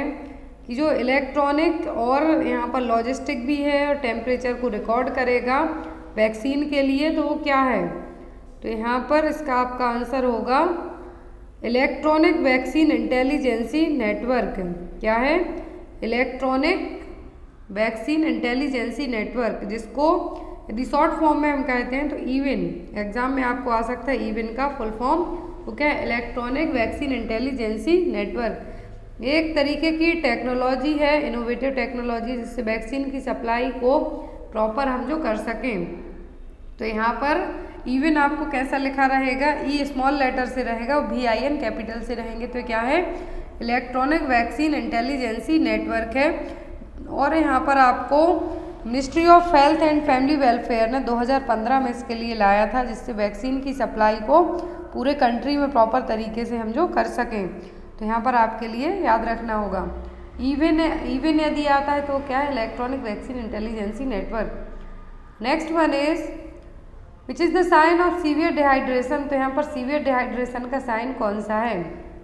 कि जो इलेक्ट्रॉनिक और यहाँ पर लॉजिस्टिक भी है और टेम्परेचर को रिकॉर्ड करेगा वैक्सीन के लिए, तो वो क्या है, तो यहाँ पर इसका आपका आंसर होगा इलेक्ट्रॉनिक वैक्सीन इंटेलिजेंसी नेटवर्क। क्या है, इलेक्ट्रॉनिक वैक्सीन इंटेलिजेंसी नेटवर्क, जिसको यदि शॉर्ट फॉर्म में हम कहते हैं तो ईविन, एग्जाम में आपको आ सकता है ईविन का फुल फॉर्म, वो क्या है, इलेक्ट्रॉनिक वैक्सीन इंटेलिजेंसी नेटवर्क। एक तरीके की टेक्नोलॉजी है, इनोवेटिव टेक्नोलॉजी, जिससे वैक्सीन की सप्लाई को प्रॉपर हम जो कर सकें। तो यहाँ पर ईविन आपको कैसा लिखा रहेगा, ई स्मॉल लेटर से रहेगा, VIN कैपिटल से रहेंगे। तो क्या है, इलेक्ट्रॉनिक वैक्सीन इंटेलिजेंसी नेटवर्क है। और यहाँ पर आपको ministry of health and family welfare ने 2015 में इसके लिए लाया था, जिससे वैक्सीन की सप्लाई को पूरे कंट्री में प्रॉपर तरीके से हम जो कर सकें। तो यहाँ पर आपके लिए याद रखना होगा, ईविन यदि आता है तो क्या है, electronic vaccine intelligence network. Next one is which is the sign of severe dehydration. तो यहाँ पर सीवियर डिहाइड्रेशन का साइन कौन सा है,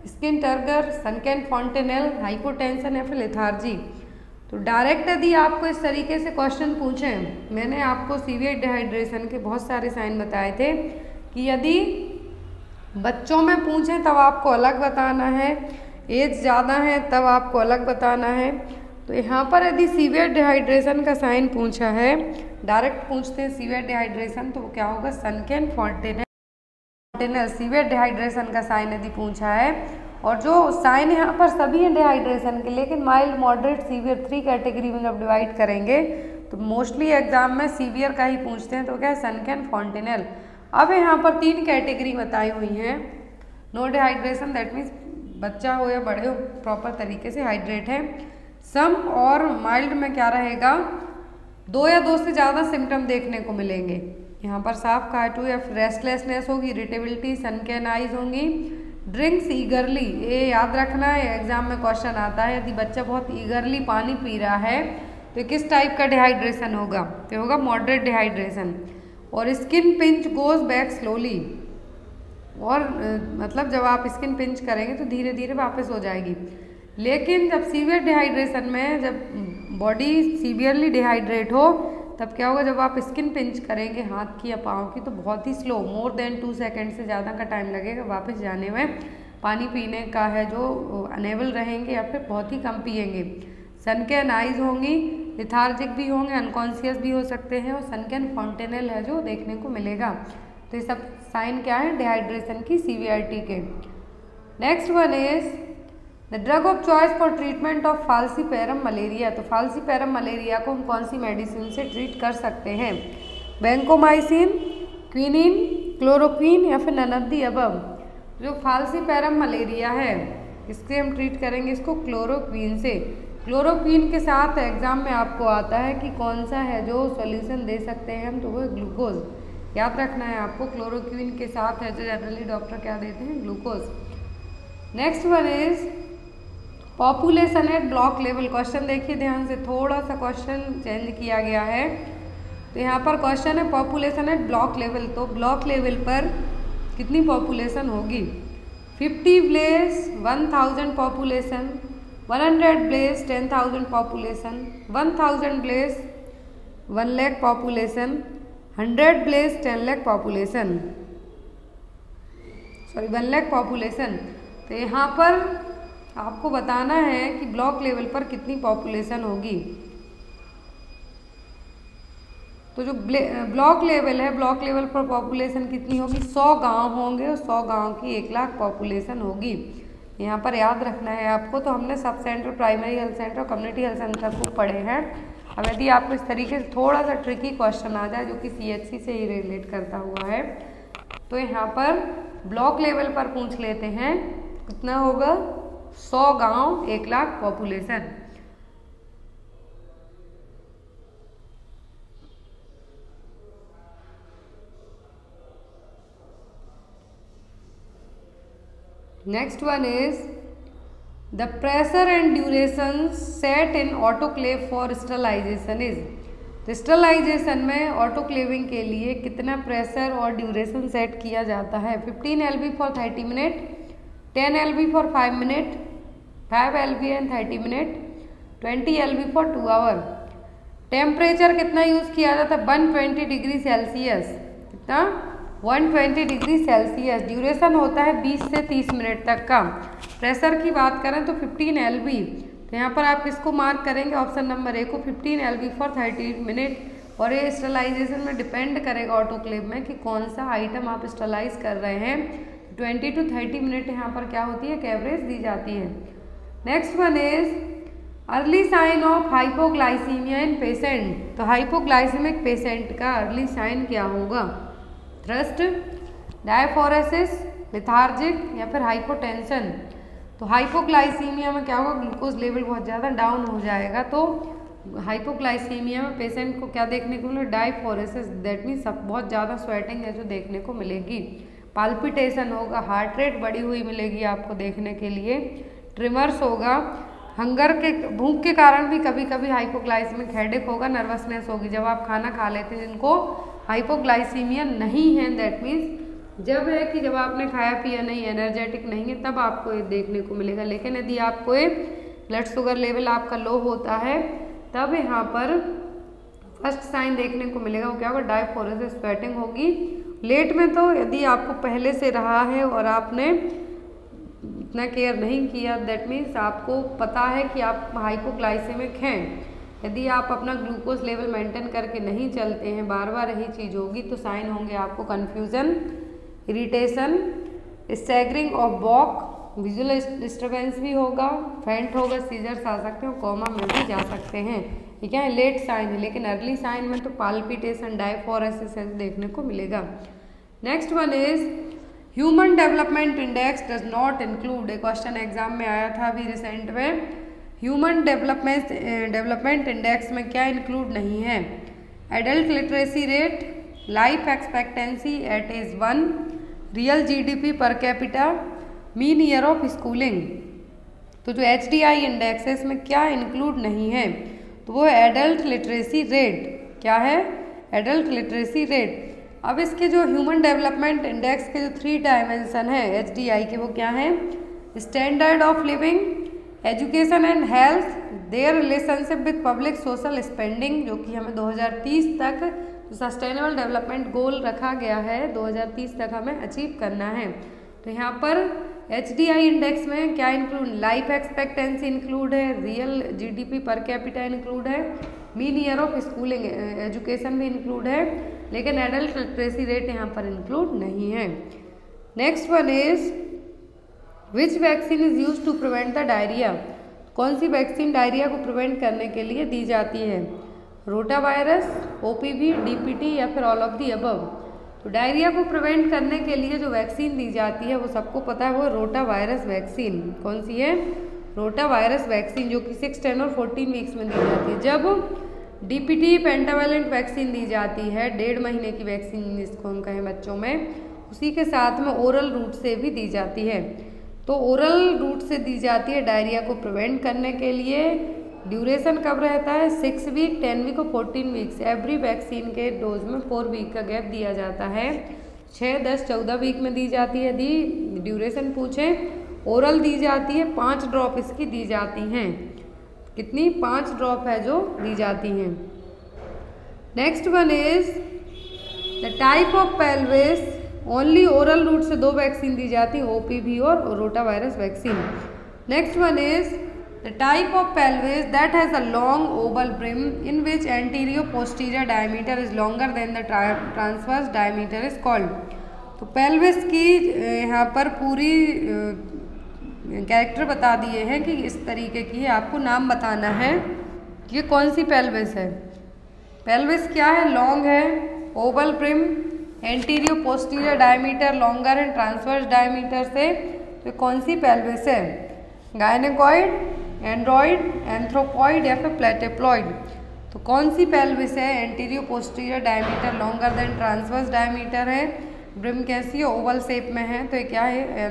स्किन टर्गर, सनकेन फॉन्टेनेल, हाइपोटेंशन या फिर लेथार्जी। तो डायरेक्ट यदि आपको इस तरीके से क्वेश्चन पूछें, मैंने आपको सीवियर डिहाइड्रेशन के बहुत सारे साइन बताए थे कि यदि बच्चों में पूछें तब आपको अलग बताना है, एज ज़्यादा है तब आपको अलग बताना है। तो यहाँ पर यदि सीवियर डिहाइड्रेशन का साइन पूछा है, डायरेक्ट पूछते हैं सीवियर डिहाइड्रेशन, तो क्या होगा, सनकेन फॉन्टेनेल सीवियर डिहाइड्रेशन का साइन यदि पूछा है। और जो साइन यहाँ पर सभी हैं डिहाइड्रेशन के, लेकिन माइल्ड, मॉडरेट, सीवियर 3 कैटेगरी में जब डिवाइड करेंगे तो मोस्टली एग्जाम में सीवियर का ही पूछते हैं। तो क्या है, सनकेन फॉन्टेनेल। अब यहाँ पर 3 कैटेगरी बताई हुई हैं। नो डिहाइड्रेशन, दैट मीन्स बच्चा हो या बड़े हो प्रॉपर तरीके से हाइड्रेट है। सम और माइल्ड में क्या रहेगा, 2 या 2 से ज़्यादा सिम्टम देखने को मिलेंगे। यहाँ पर साफ काटू या रेस्टलेसनेस होगी, इरिटेबिलिटी, सनकेन आइज होंगी, ड्रिंक्स ईगरली, ये याद रखना है, एग्जाम में क्वेश्चन आता है। यदि बच्चा बहुत ईगरली पानी पी रहा है तो किस टाइप का डिहाइड्रेशन होगा, तो होगा मॉडरेट डिहाइड्रेशन। और skin pinch goes back slowly, और मतलब जब आप स्किन पिंच करेंगे तो धीरे धीरे वापस हो जाएगी। लेकिन जब सीवियर डिहाइड्रेशन में, जब बॉडी सीवियरली डिहाइड्रेट हो, तब क्या होगा, जब आप स्किन पिंच करेंगे हाथ की या पाँव की, तो बहुत ही स्लो, मोर देन 2 सेकेंड से ज़्यादा का टाइम लगेगा वापस जाने में। पानी पीने का है जो अनेबल रहेंगे या फिर बहुत ही कम पिएंगे। सनकेन आइज होंगी, लिथार्जिक भी होंगे, अनकॉन्शियस भी हो सकते हैं, और सनकेन फॉन्टेनेल है जो देखने को मिलेगा। तो ये सब साइन क्या है डिहाइड्रेशन की सीवियरिटी के। Next one is the drug of choice for treatment of falciparum malaria. तो फाल्सीपेरम मलेरिया को हम कौन सी मेडिसिन से ट्रीट कर सकते हैं, वैंकोमाइसिन, क्विनिन, क्लोरोक्विन या फिर नन ऑफ द अबव। जो फाल्सीपैरम मलेरिया है इससे हम ट्रीट करेंगे इसको क्लोरोक्वीन से। क्लोरोक्वीन के साथ एग्जाम में आपको आता है कि कौन सा है जो सॉल्यूशन दे सकते हैं हम, तो वो ग्लूकोज। याद रखना है आपको, क्लोरोक्वीन के साथ है जो जनरली डॉक्टर क्या देते हैं, glucose. Next one is population at block level. Question देखिए ध्यान से, थोड़ा सा क्वेश्चन चेंज किया गया है। तो यहाँ पर क्वेश्चन है पॉपुलेशन एट ब्लॉक लेवल, तो ब्लॉक लेवल पर कितनी पॉपुलेशन होगी। 50 village 1000 population, 100 village 10,000 population, 1000 village 1 lakh population, 100 village 10 lakh population, sorry 1 lakh population. तो यहाँ पर आपको बताना है कि ब्लॉक लेवल पर कितनी पॉपुलेशन होगी। तो जो ब्लॉक लेवल है, ब्लॉक लेवल पर पॉपुलेशन कितनी होगी, 100 गांव होंगे और 100 गांव की 1 लाख पॉपुलेशन होगी। यहाँ पर याद रखना है आपको। तो हमने sub centre, primary health centre और कम्युनिटी हेल्थ सेंटर को पढ़े हैं। अब यदि आपको इस तरीके से थोड़ा सा ट्रिकी क्वेश्चन आ जाए जो कि CHC से ही रिलेट करता हुआ है, तो यहाँ पर ब्लॉक लेवल पर पूछ लेते हैं कितना होगा, 100 गांव 1 lakh population. Next one is the pressure and duration set in autoclave for sterilization is. Sterilization में ऑटोक्लेविंग के लिए कितना प्रेशर और ड्यूरेशन सेट किया जाता है। 15 LB for 30 minute, 10 LB for 5 minute, 5 LB and 30 minute, 20 LB for 2 hour. Temperature कितना use किया जाता है, 120 डिग्री सेल्सियस। कितना, 120 डिग्री सेल्सियस। ड्यूरेशन होता है 20 से 30 मिनट तक का। प्रेशर की बात करें तो 15 LB, तो यहाँ पर आप किसको मार्क करेंगे, ऑप्शन नंबर ए को, 15 LB फॉर 30 मिनट। और ये स्टरलाइजेशन में डिपेंड करेगा ऑटोक्लेव में कि कौन सा आइटम आप स्टरलाइज कर रहे हैं। 20 to 30 मिनट यहाँ पर क्या होती है, एवरेज दी जाती है। Next one is early sign of hypoglycemia in patient. तो हाइपोग्लाइसेमिक पेशेंट का अर्ली साइन क्या होगा, थ्रस्ट, डायफोरेसिस, लेथार्जिक या फिर हाइपोटेंशन। तो हाइपोग्लाइसीमिया में क्या होगा, ग्लूकोज लेवल बहुत ज़्यादा डाउन हो जाएगा। तो हाइपोग्लाइसीमिया में पेशेंट को क्या देखने को मिलेगा, डायफोरेसिस, दैट मीन्स बहुत ज़्यादा स्वेटिंग है जो देखने को मिलेगी। पाल्पिटेशन होगा, हार्ट रेट बढ़ी हुई मिलेगी आपको देखने के लिए। ट्रिमर्स होगा, हंगर के, भूख के कारण भी कभी कभी हाइपोग्लाइसेमिक हेडेक होगा, नर्वसनेस होगी जब आप खाना खा लेते हैं। जिनको हाइपोग्लाइसीमिया नहीं है, दैट मीन्स जब है कि जब आपने खाया पिया नहीं, एनर्जेटिक नहीं है, तब आपको ये देखने को मिलेगा। लेकिन यदि आपको ब्लड शुगर लेवल आपका लो होता है, तब यहाँ पर फर्स्ट साइन देखने को मिलेगा, वो क्या होगा, डायफोरेसिस, स्वेटिंग होगी। लेट में तो यदि आपको पहले से रहा है और आपने इतना केयर नहीं किया, दैट मीन्स आपको पता है कि आप हाइपोग्लाइसेमिक हैं। यदि आप अपना ग्लूकोज लेवल मेंटेन करके नहीं चलते हैं, बार बार यही चीज़ होगी, तो साइन होंगे आपको confusion, irritation, staggering of walk, visual disturbance भी होगा, फेंट होगा, सीजर्स आ सकते हैं, कोमा में भी जा सकते हैं। ये क्या है, लेट साइन है। लेकिन अर्ली साइन में तो पाल्पिटेशन, डायफोरेसिस देखने को मिलेगा। Next one is human development index does not include. एक क्वेश्चन एग्जाम में आया था अभी रिसेंट में, ह्यूमन डेवलपमेंट इंडेक्स में क्या इंक्लूड नहीं है, adult literacy rate, life expectancy at age 1, real GDP पर capita, mean year of schooling. तो जो HDI इंडेक्स है इसमें क्या इंक्लूड नहीं है, तो वो एडल्ट लिटरेसी रेट। क्या है, एडल्ट लिटरेसी रेट। अब इसके जो ह्यूमन डेवलपमेंट इंडेक्स के जो 3 डायमेंशन है HDI के, वो क्या है, standard of living, education and health, their relationship with public social spending, जो कि हमें 2030 तक जो सस्टेनेबल डेवलपमेंट गोल रखा गया है 2030 तक हमें अचीव करना है। तो यहाँ पर HDI इंडेक्स में क्या इंक्लूड, लाइफ एक्सपेक्टेंसी इंक्लूड है, रियल GDP पर कैपिटा इंक्लूड है, mean year of schooling, education भी इंक्लूड है, लेकिन एडल्ट लिटरेसी रेट यहाँ पर इंक्लूड नहीं है। Next one is which vaccine is use to prevent the diarrhoea. कौन सी वैक्सीन डायरिया को प्रिवेंट करने के लिए दी जाती है, रोटा वायरस, OPV, DPT या फिर ऑल ऑफ दी अबव। तो डायरिया को प्रिवेंट करने के लिए जो वैक्सीन दी जाती है वो सबको पता है, वो रोटा वायरस वैक्सीन। कौन सी है? रोटा वायरस वैक्सीन, जो कि 6, 10 और 14 वीक्स में दी जाती है। जब डीपीटी पेंटावैलेंट वैक्सीन दी जाती है, 1.5 महीने की वैक्सीन जिसको हम कहें बच्चों में, उसी के साथ में ओरल रूट से भी दी जाती है। तो ओरल रूट से दी जाती है डायरिया को प्रिवेंट करने के लिए। ड्यूरेशन कब रहता है? 6 वीक, 10 वीक और 14 वीक्स। एवरी वैक्सीन के डोज में 4 वीक का गैप दिया जाता है। 6, 10, 14 वीक में दी जाती है। यदि ड्यूरेशन पूछें, ओरल दी जाती है, 5 ड्रॉप इसकी दी जाती हैं। कितनी? 5 ड्रॉप है जो दी जाती हैं। Next one is the type of pelvis. Only oral route से 2 वैक्सीन दी जाती है, ओपीवी और rota virus vaccine. Next one is the type of pelvis that has a long oval brim in which anterior posterior diameter is longer than the transverse diameter is called। तो pelvis की यहाँ पर पूरी character बता दिए हैं कि इस तरीके की है। आपको नाम बताना है कि ये कौन सी pelvis है। pelvis क्या है? लॉन्ग है, Oval brim, anterior posterior diameter longer है ट्रांसवर्स डायमीटर से। तो कौन सी pelvis है? गायनेकॉइड, एंड्रॉइड, एंथ्रोपॉइड या फिर प्लेटिप्लॉइड। तो कौन सी पेल्विस है? Anterior posterior diameter longer than transverse diameter है। ब्रिम कैसी है? ओवल शेप में है। तो ये क्या है?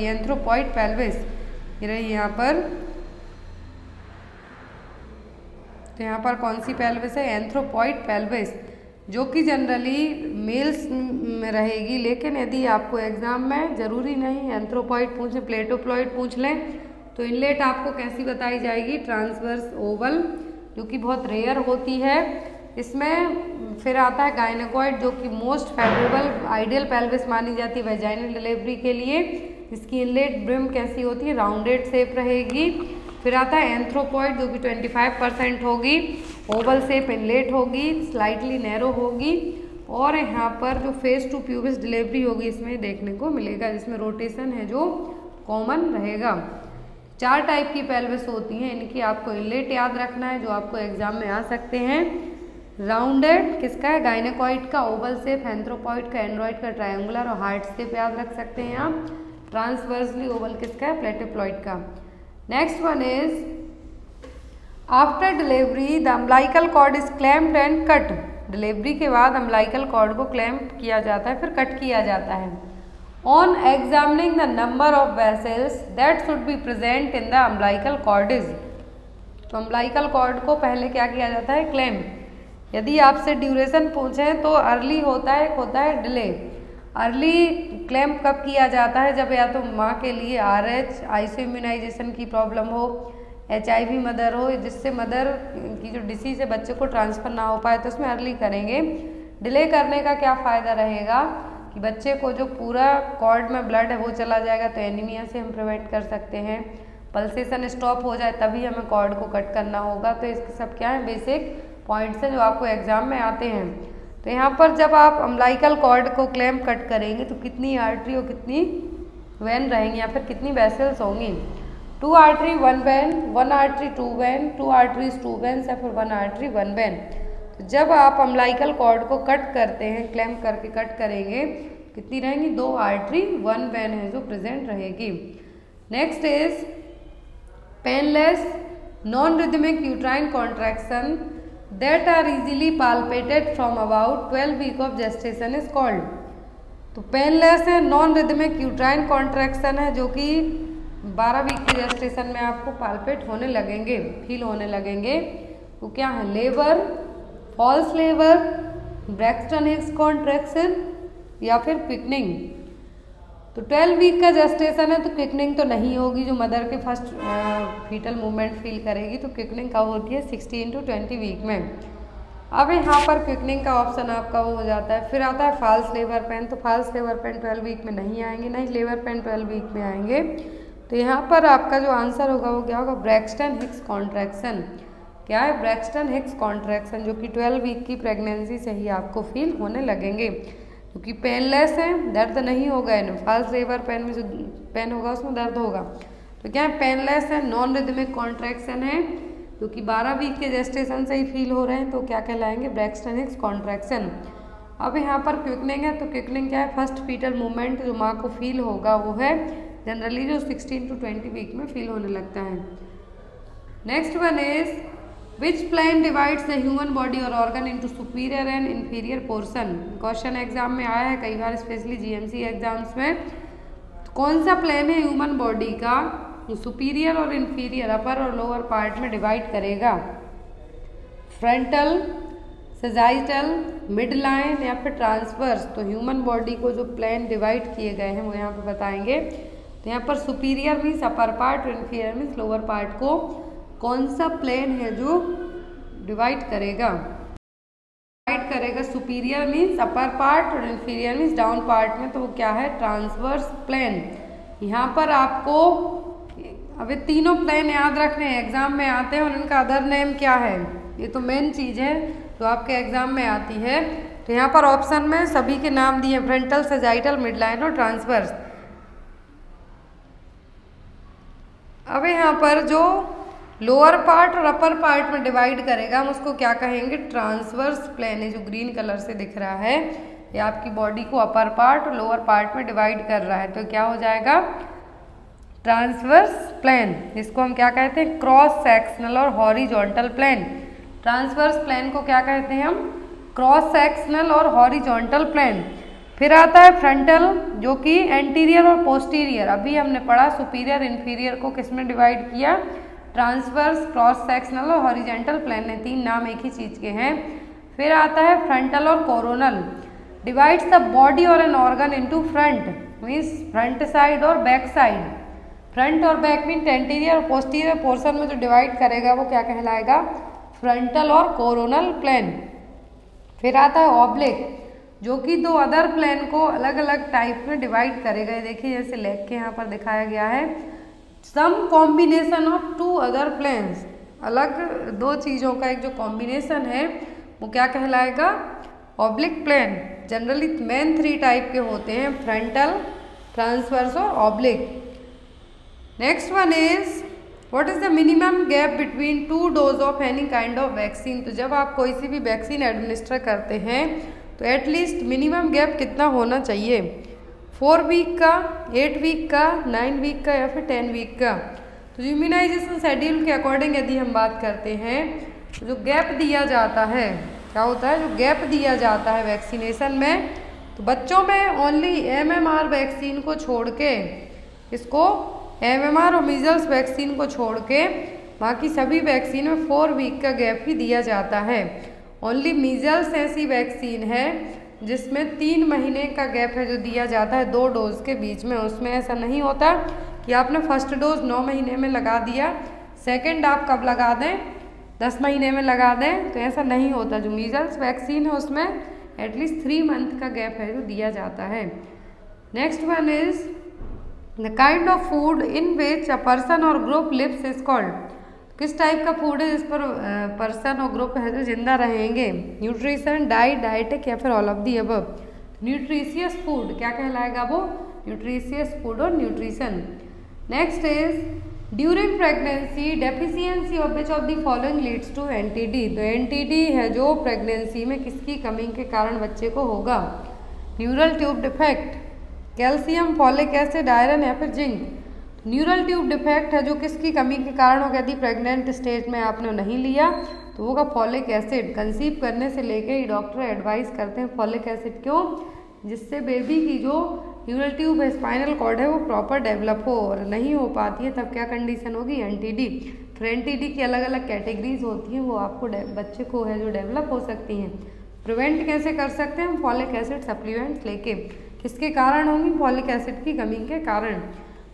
Anthropoid pelvis. ये रही यहाँ पर। तो यहाँ पर कौन सी पेल्विस है? एंथ्रोपॉइड पेल्विस, जो कि जनरली मेल्स में रहेगी। लेकिन यदि आपको एग्जाम में जरूरी नहीं एंथ्रोपॉइड पूछे, प्लेटोप्लॉइड पूछ लें, तो इनलेट आपको कैसी बताई जाएगी? ट्रांसवर्स ओवल, जो कि बहुत रेयर होती है। इसमें फिर आता है गायनेकॉइड, जो कि मोस्ट फेवरेबल आइडियल पेल्विस मानी जाती है वेजाइनल डिलीवरी के लिए। इसकी इनलेट ब्रिम कैसी होती है? राउंडेड शेप रहेगी। फिर आता है एंथ्रोपॉइड, जो कि 25% होगी, ओवल शेप इनलेट होगी, स्लाइटली नैरो होगी। और यहाँ पर जो फेस टू प्यूबिस डिलीवरी होगी इसमें देखने को मिलेगा, जिसमें रोटेशन है जो कॉमन रहेगा। 4 टाइप की पेल्विस होती हैं। इनकी आपको इनलेट याद रखना है, जो आपको एग्जाम में आ सकते हैं। राउंडेड किसका है? गायनेकॉइड का, ओवल शेप एंथ्रोपॉइड का, एंड्रॉइड का ट्रायंगुलर और हार्ट शेप याद रख सकते हैं आप। ट्रांसवर्सली ओवल किसका है? प्लेटिप्लॉइड का। Next one is after delivery the umbilical cord is clamped and cut. Delivery के बाद अम्बिलिकल कॉर्ड को क्लैम्प किया जाता है, फिर कट किया जाता है। On examining the number of vessels that should be present in the umbilical cord is। तो umbilical cord को पहले क्या किया जाता है? क्लैम्प। यदि आपसे ड्यूरेशन पूछें तो अर्ली होता है, एक होता है डिले। अर्ली क्लैम्प कब किया जाता है? जब या तो माँ के लिए RH आइसो इम्यूनाइजेशन की प्रॉब्लम हो, HIV मदर हो, जिससे मदर की जो डिसीज है बच्चे को ट्रांसफर ना हो पाए, तो उसमें अर्ली करेंगे। डिले करने का क्या फ़ायदा रहेगा कि बच्चे को जो पूरा कॉर्ड में ब्लड है वो चला जाएगा, तो एनीमिया से हम प्रिवेंट कर सकते हैं। पल्सेशन स्टॉप हो जाए तभी हमें कॉर्ड को कट करना होगा। तो इसके सब क्या है? बेसिक पॉइंट्स हैं जो आपको एग्जाम में आते हैं। तो यहाँ पर जब आप अम्बिलिकल कॉर्ड को क्लैम्प कट करेंगे तो कितनी आर्टरी और कितनी वेन रहेंगी, या फिर कितनी वेसल्स होंगी? 2 artery 1 when, 1 artery 2 when, 2 arteries 2 veins या फिर 1 आर्टरी 1 वेन। तो जब आप अम्बिलिकल कॉर्ड को कट करते हैं, क्लैम्प करके कट करेंगे, कितनी रहेंगी? 2 आर्टरी 1 वेन है जो प्रेजेंट रहेगी। Next is painless non rhythmic uterine contraction that are easily palpated from about 12 week of gestation is called. तो पेनलेस है, नॉन रिदमिक यूट्राइन कॉन्ट्रैक्शन है, जो कि 12 वीक की जेस्टेशन में आपको पाल्पेट होने लगेंगे, फील होने लगेंगे। तो क्या है? Labour, false labour, Braxton Hicks contraction या फिर क्विकनिंग। तो 12 वीक का जेस्टेशन है तो क्विकनिंग तो नहीं होगी, जो मदर के फर्स्ट फीटल मूवमेंट फील करेगी। तो क्विकनिंग कब होती है? 16 to 20 वीक में। अब यहाँ पर क्विकनिंग का ऑप्शन आपका वो हो जाता है। फिर आता है फॉल्स लेबर पेन। तो फॉल्स लेबर पेन 12 वीक में नहीं आएंगे, नहीं लेबर पेन 12 वीक में आएंगे। तो यहाँ पर आपका जो आंसर होगा वो क्या होगा? Braxton Hicks contraction. क्या है? ब्रैक्सटन हिक्स कॉन्ट्रैक्शन, जो कि 12 वीक की प्रेगनेंसी से ही आपको फील होने लगेंगे, क्योंकि पेनलेस है, दर्द नहीं होगा। इन्हें फॉल्स लेबर पेन में जो पेन होगा उसमें दर्द होगा। तो क्या है? पेनलेस है, नॉन रिदमिक कॉन्ट्रैक्शन है, जो कि 12 वीक के जेस्टेशन से ही फील हो रहे हैं, तो क्या कहलाएंगे? Braxton Hicks contraction. अब यहाँ पर क्विकनिंग है, तो क्विकनिंग क्या है? फर्स्ट फीटल मूवमेंट जो माँ को फील होगा वो है जनरली जो 16 to 20 वीक में फील होने लगता है। Next one is which plane divides the human body और organ into superior and inferior portion. Question exam में आया है कई बार, स्पेशली जीएमसी एग्जाम्स में। तो कौन सा प्लेन है ह्यूमन बॉडी का सुपीरियर और इंफीरियर, अपर और लोअर पार्ट में डिवाइड करेगा? फ्रंटल, सजाइटल, मिड लाइन या फिर ट्रांसवर्स। तो ह्यूमन बॉडी को जो प्लेन डिवाइड किए गए हैं वो यहाँ पे बताएंगे। तो यहाँ पर superior means upper part, inferior means lower part को कौन सा प्लेन है जो डिवाइड करेगा? डिवाइड करेगा सुपीरियर मीन्स अपर पार्ट और इंफीरियर मीन्स डाउन पार्ट में, तो वो क्या है? Transverse plane. यहाँ पर आपको अब ये तीनों प्लेन याद रखने हैं, एग्जाम में आते हैं और इनका अदर नेम क्या है, ये तो मेन चीज़ है जो आपके एग्जाम में आती है। तो यहाँ पर ऑप्शन में सभी के नाम दिए, फ्रंटल, सजाइटल, मिड लाइन और ट्रांसवर्स। अब यहाँ पर जो लोअर पार्ट और अपर पार्ट में डिवाइड करेगा हम उसको क्या कहेंगे? ट्रांसवर्स प्लेन है, जो ग्रीन कलर से दिख रहा है ये आपकी बॉडी को अपर पार्ट और लोअर पार्ट में डिवाइड कर रहा है, तो क्या हो जाएगा? Transverse plane. इसको हम क्या कहते हैं? क्रॉस सेक्शनल और हॉरिजॉन्टल प्लेन। ट्रांसवर्स प्लेन को क्या कहते हैं हम? क्रॉस सेक्शनल और हॉरिजॉन्टल प्लेन। फिर आता है फ्रंटल, जो कि एंटीरियर और पोस्टीरियर। अभी हमने पढ़ा सुपीरियर इंफीरियर को किसमें डिवाइड किया? ट्रांसवर्स, क्रॉस सेक्शनल और हॉरिजॉन्टल प्लेन ने, तीन नाम एक ही चीज़ के हैं। फिर आता है फ्रंटल और कोरोनल, डिवाइड्स द बॉडी और an organ into front means front side और बैक साइड। फ्रंट और बैक मीन एंटीरियर और पोस्टीरियर पोर्शन में जो डिवाइड करेगा वो क्या कहलाएगा? फ्रंटल और कोरोनल प्लेन। फिर आता है ऑब्लिक, जो कि दो अदर प्लेन को अलग अलग टाइप में डिवाइड करेगा। देखिए जैसे लेग के यहाँ पर दिखाया गया है, some combination of two other planes, अलग दो चीज़ों का एक जो कॉम्बिनेशन है वो क्या कहलाएगा? Oblique plane. Generally main 3 type के होते हैं, फ्रंटल, ट्रांसवर्स और oblique. Next one is what is the minimum gap between 2 dose of any kind of vaccine. तो जब आप कोई सी भी वैक्सीन एडमिनिस्टर करते हैं तो एटलीस्ट मिनिमम गैप कितना होना चाहिए? 4 वीक का, 8 वीक का, 9 वीक का या फिर 10 वीक का। तो इम्यूनाइजेशन शेड्यूल के अकॉर्डिंग यदि हम बात करते हैं तो जो गैप दिया जाता है, क्या होता है? जो गैप दिया जाता है वैक्सीनेशन में, तो बच्चों में ओनली MMR वैक्सीन को छोड़ के, इसको MMR और मीजल्स वैक्सीन को छोड़ के बाकी सभी वैक्सीन में 4 वीक का गैप ही दिया जाता है। ओनली मीजल्स ऐसी वैक्सीन है जिसमें 3 महीने का गैप है जो दिया जाता है 2 डोज के बीच में। उसमें ऐसा नहीं होता कि आपने फर्स्ट डोज 9 महीने में लगा दिया, सेकेंड आप कब लगा दें? 10 महीने में लगा दें, तो ऐसा नहीं होता। जो मीजल्स वैक्सीन है उसमें एटलीस्ट 3 मंथ का गैप है जो दिया जाता है। Next one is the kind of food in which a person और ग्रुप लिव्स इज कॉल्ड। किस टाइप का फूड है जिस पर पर्सन और ग्रुप है जो जिंदा रहेंगे? न्यूट्रिशन, डाइट, डाइटिक या फिर all of the above. Nutritious food क्या कहलाएगा? वो न्यूट्रिशियस फूड और nutrition. Next is during pregnancy deficiency of which of the following leads to NTD। तो NTD है जो प्रेगनेंसी में किसकी कमी के कारण बच्चे को होगा? Neural tube defect, calcium, folic acid, iron या फिर जिंक। न्यूरल ट्यूब डिफेक्ट है जो किसकी कमी के कारण होगा? यदि प्रेग्नेंट स्टेज में आपने नहीं लिया तो होगा फॉलिक एसिड। कंसीव करने से लेके ही डॉक्टर एडवाइस करते हैं फॉलिक एसिड, क्यों? जिससे बेबी की जो न्यूरल ट्यूब है, स्पाइनल कॉर्ड है, वो प्रॉपर डेवलप हो। और नहीं हो पाती है तब क्या कंडीशन होगी? NTD। फिर NTD की अलग अलग कैटेगरीज होती हैं, वो आपको बच्चे को है जो डेवलप हो सकती हैं। प्रिवेंट कैसे कर सकते हैं हम? फॉलिक एसिड सप्लीमेंट्स लेके। किसके कारण होंगी? फॉलिक एसिड की कमी के कारण।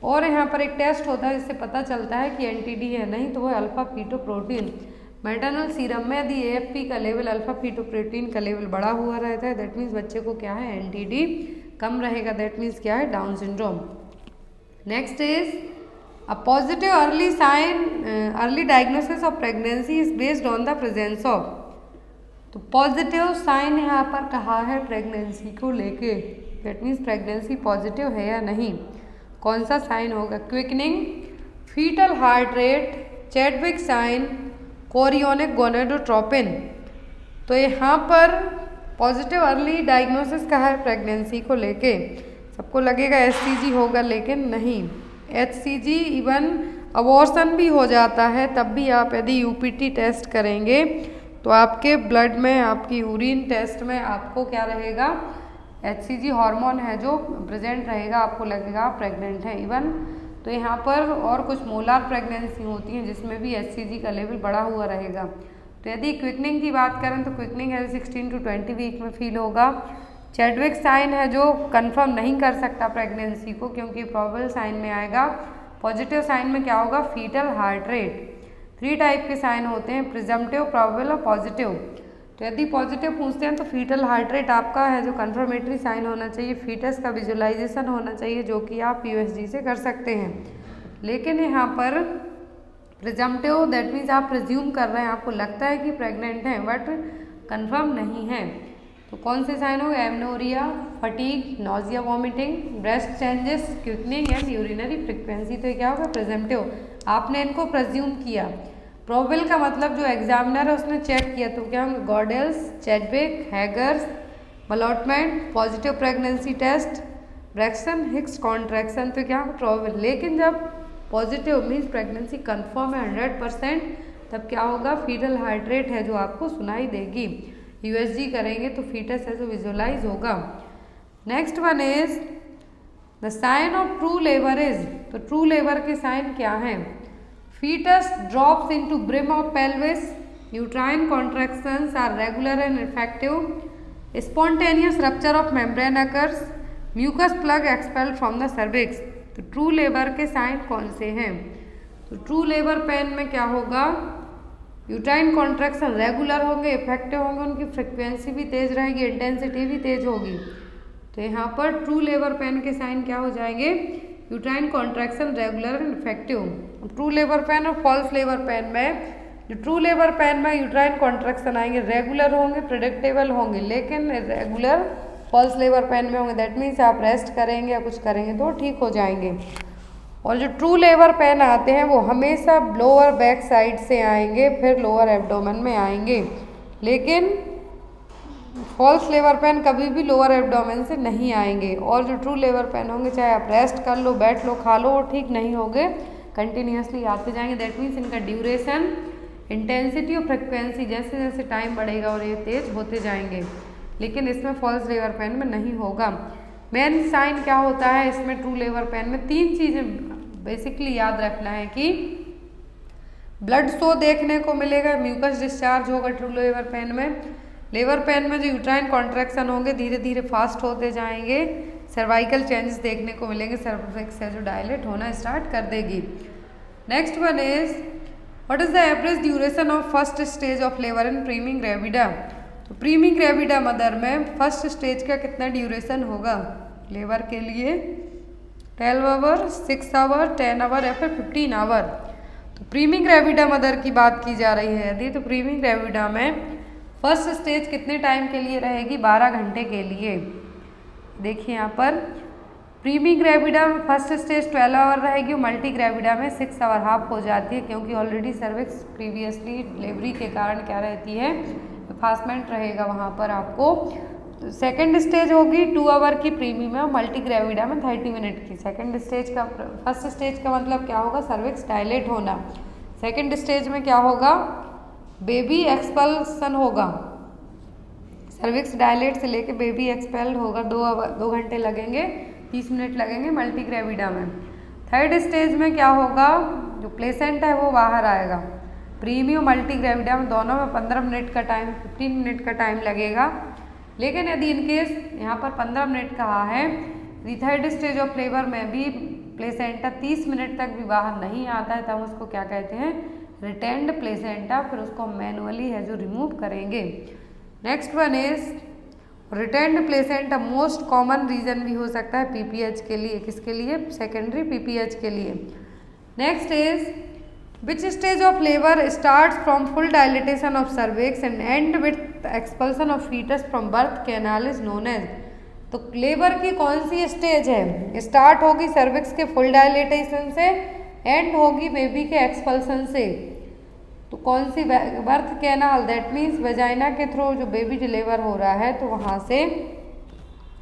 और यहाँ पर एक टेस्ट होता है जिससे पता चलता है कि NTD है, नहीं तो वो अल्फा फीटोप्रोटीन। मैटरनल सीरम में यदि AFP का लेवल, अल्फा फीटोप्रोटीन का लेवल बढ़ा हुआ रहता है, दैट मीन्स बच्चे को क्या है? NTD कम रहेगा, दैट मीन्स क्या है? Down syndrome. Next is a positive early sign, early diagnosis of pregnancy is based on the presence of. तो पॉजिटिव साइन यहाँ पर कहा है प्रेगनेंसी को लेके, दैट मीन्स प्रेगनेंसी पॉजिटिव है या नहीं। कौन सा साइन होगा? Quickening, foetal heart rate, Chadwick sign, chorionic gonadotropin. तो यहाँ पर पॉजिटिव अर्ली डायग्नोसिस कहा है प्रेगनेंसी को लेके। सबको लगेगा HCG होगा, लेकिन नहीं। HCG इवन अबॉर्शन भी हो जाता है, तब भी आप यदि UPT टेस्ट करेंगे तो आपके ब्लड में, आपकी यूरिन टेस्ट में आपको क्या रहेगा, HCG हार्मोन है जो प्रेजेंट रहेगा, आपको लगेगा आप प्रेग्नेंट हैं। इवन तो यहाँ पर और कुछ मोलार प्रेगनेंसी होती हैं जिसमें भी HCG का लेवल बढ़ा हुआ रहेगा। तो यदि क्विकनिंग की बात करें तो क्विकनिंग है 16 to 20 वीक में फील होगा। चैडविक साइन है जो कंफर्म नहीं कर सकता प्रेगनेंसी को, क्योंकि प्रोबेबल साइन में आएगा। पॉजिटिव साइन में क्या होगा, फीटल हार्ट रेट। 3 टाइप के साइन होते हैं, प्रिजम्पटिव, प्रोबेबल और पॉजिटिव। तो यदि पॉजिटिव पूछते हैं तो फीटल हार्ट रेट आपका है जो कंफर्मेटरी साइन होना चाहिए, फीटस का विजुअलाइजेशन होना चाहिए जो कि आप USG से कर सकते हैं। लेकिन यहाँ पर प्रिजम्पटिव दैट मीन्स आप प्रिज्यूम कर रहे हैं, आपको लगता है कि प्रेग्नेंट हैं बट कंफर्म नहीं है। तो कौन से साइन होंगे, amenorrhoea, fatigue, nausea, vomiting, breast changes, quickening and urinary frequency. तो ये क्या होगा, प्रिजम्पटिव। आपने इनको प्रिज्यूम किया। प्रोबेबल का मतलब जो एग्जामिनर है उसने चेक किया, तो क्या होंगे, गॉडेल्स, चैडविक, हैगर्स, मलॉटमेंट, positive pregnancy test, Braxton Hicks contraction. तो क्या होगा, प्रोबेबल। लेकिन जब पॉजिटिव मीन्स प्रेगनेंसी कंफर्म है 100%, तब क्या होगा, फीटल हार्ट रेट है जो आपको सुनाई देगी। USG करेंगे तो फीटस है जो विजुअलाइज होगा। Next one is the sign of true labour is. तो ट्रू लेबर के साइन क्या हैं, fetus drops into brim of pelvis, uterine contractions are regular and effective, spontaneous rupture of membrane occurs, mucus plug expelled from the cervix। तो true labour के sign कौन से हैं, तो ट्रू लेबर पेन में क्या होगा, यूट्राइन कॉन्ट्रैक्शन रेगुलर होंगे, इफेक्टिव होंगे, उनकी फ्रिक्वेंसी भी तेज रहेगी, इंटेंसिटी भी तेज होगी। तो यहाँ पर ट्रू लेबर पेन के साइन क्या हो जाएंगे, uterine contraction regular and effective. True labour pain और फॉल्स लेबर पेन में, जो ट्रू लेबर पेन में यूट्राइन कॉन्ट्रैक्शन आएंगे, रेगुलर होंगे, प्रेडिक्टेबल होंगे, लेकिन रेगुलर फॉल्स लेबर पेन में होंगे। दैट मीन्स आप रेस्ट करेंगे या कुछ करेंगे तो ठीक हो जाएंगे। और जो ट्रू लेबर पेन आते हैं वो हमेशा लोअर बैक साइड से आएंगे, फिर लोअर एब्डोमेन में आएंगे, लेकिन फॉल्स लेबर पेन कभी भी लोअर एब्डोमेन से नहीं आएंगे। और जो ट्रू लेबर पेन होंगे, चाहे आप रेस्ट कर लो, बैठ लो, खा लो, वो ठीक नहीं होंगे, कंटिन्यूसली आते जाएंगे। दैट मीन्स इनका ड्यूरेशन, इंटेंसिटी और फ्रिक्वेंसी जैसे जैसे टाइम बढ़ेगा और ये तेज होते जाएंगे, लेकिन इसमें फॉल्स लेबर पेन में नहीं होगा। मेन साइन क्या होता है इसमें, ट्रू लेबर पेन में 3 चीज़ें बेसिकली याद रखना है कि ब्लड शो देखने को मिलेगा, म्यूकस डिस्चार्ज होगा ट्रू लेबर पेन में। लेबर पेन में जो यूट्राइन कॉन्ट्रैक्शन होंगे धीरे धीरे फास्ट होते जाएंगे, सर्वाइकल चेंजेस देखने को मिलेंगे, सर्विक्स है जो डायलेट होना स्टार्ट कर देगी। Next one is what is the average duration of first stage of labour in primigravida. तो प्रीमी ग्रेविडा मदर में फर्स्ट स्टेज का कितना ड्यूरेशन होगा लेबर के लिए, 12 आवर, 6 आवर, 10 आवर या फिर 15 आवर। तो प्रीमी ग्रेविडा मदर की बात की जा रही है यदि, तो प्रीमी ग्रेविडा में फर्स्ट स्टेज कितने टाइम के लिए रहेगी, 12 घंटे के लिए। देखिए यहाँ पर प्रीमी ग्रेविडा में फर्स्ट स्टेज 12 आवर रहेगी, मल्टी ग्रेविडा में 6 आवर हाफ हो जाती है, क्योंकि ऑलरेडी सर्विक्स प्रीवियसली डिलीवरी के कारण क्या रहती है, एफासमेंट रहेगा वहाँ पर आपको। सेकेंड स्टेज होगी 2 आवर की प्रीमी में, और मल्टी ग्रेविडा में 30 मिनट की। सेकेंड स्टेज का, फर्स्ट स्टेज का मतलब क्या होगा, सर्विक्स डायलेट होना। सेकेंड स्टेज में क्या होगा, बेबी एक्सपल्सन होगा, सर्विक्स डायलेट से लेके बेबी एक्सपेल्ड होगा, 2 घंटे लगेंगे, 30 मिनट लगेंगे मल्टी ग्रेविडा में। थर्ड स्टेज में क्या होगा, जो प्लेसेंटा है वो बाहर आएगा। प्रीमी और मल्टी ग्रेविडा में दोनों में 15 मिनट का टाइम, 15 मिनट का टाइम लगेगा। लेकिन यदि इनकेस यहाँ पर 15 मिनट कहा है, थर्ड स्टेज ऑफ लेबर में भी प्लेसेंटा 30 मिनट तक भी बाहर नहीं आता है, तब उसको क्या कहते हैं, रिटेंड प्लेसेंटा, फिर उसको मैनुअली है जो रिमूव करेंगे। Next one is retained placenta most common reason भी हो सकता है PPH के लिए, किसके लिए, सेकेंडरी PPH के लिए। Next is which stage of labour start from full dilatation of cervix and end with expulsion of foetus from birth canal is known as. तो लेबर की कौन सी स्टेज है, स्टार्ट होगी सर्विक्स के फुल डायलिटेशन से, एंड होगी बेबी के एक्सपल्सन से। तो कौन सी birth canal, that means vagina के थ्रू जो बेबी डिलीवर हो रहा है तो वहाँ से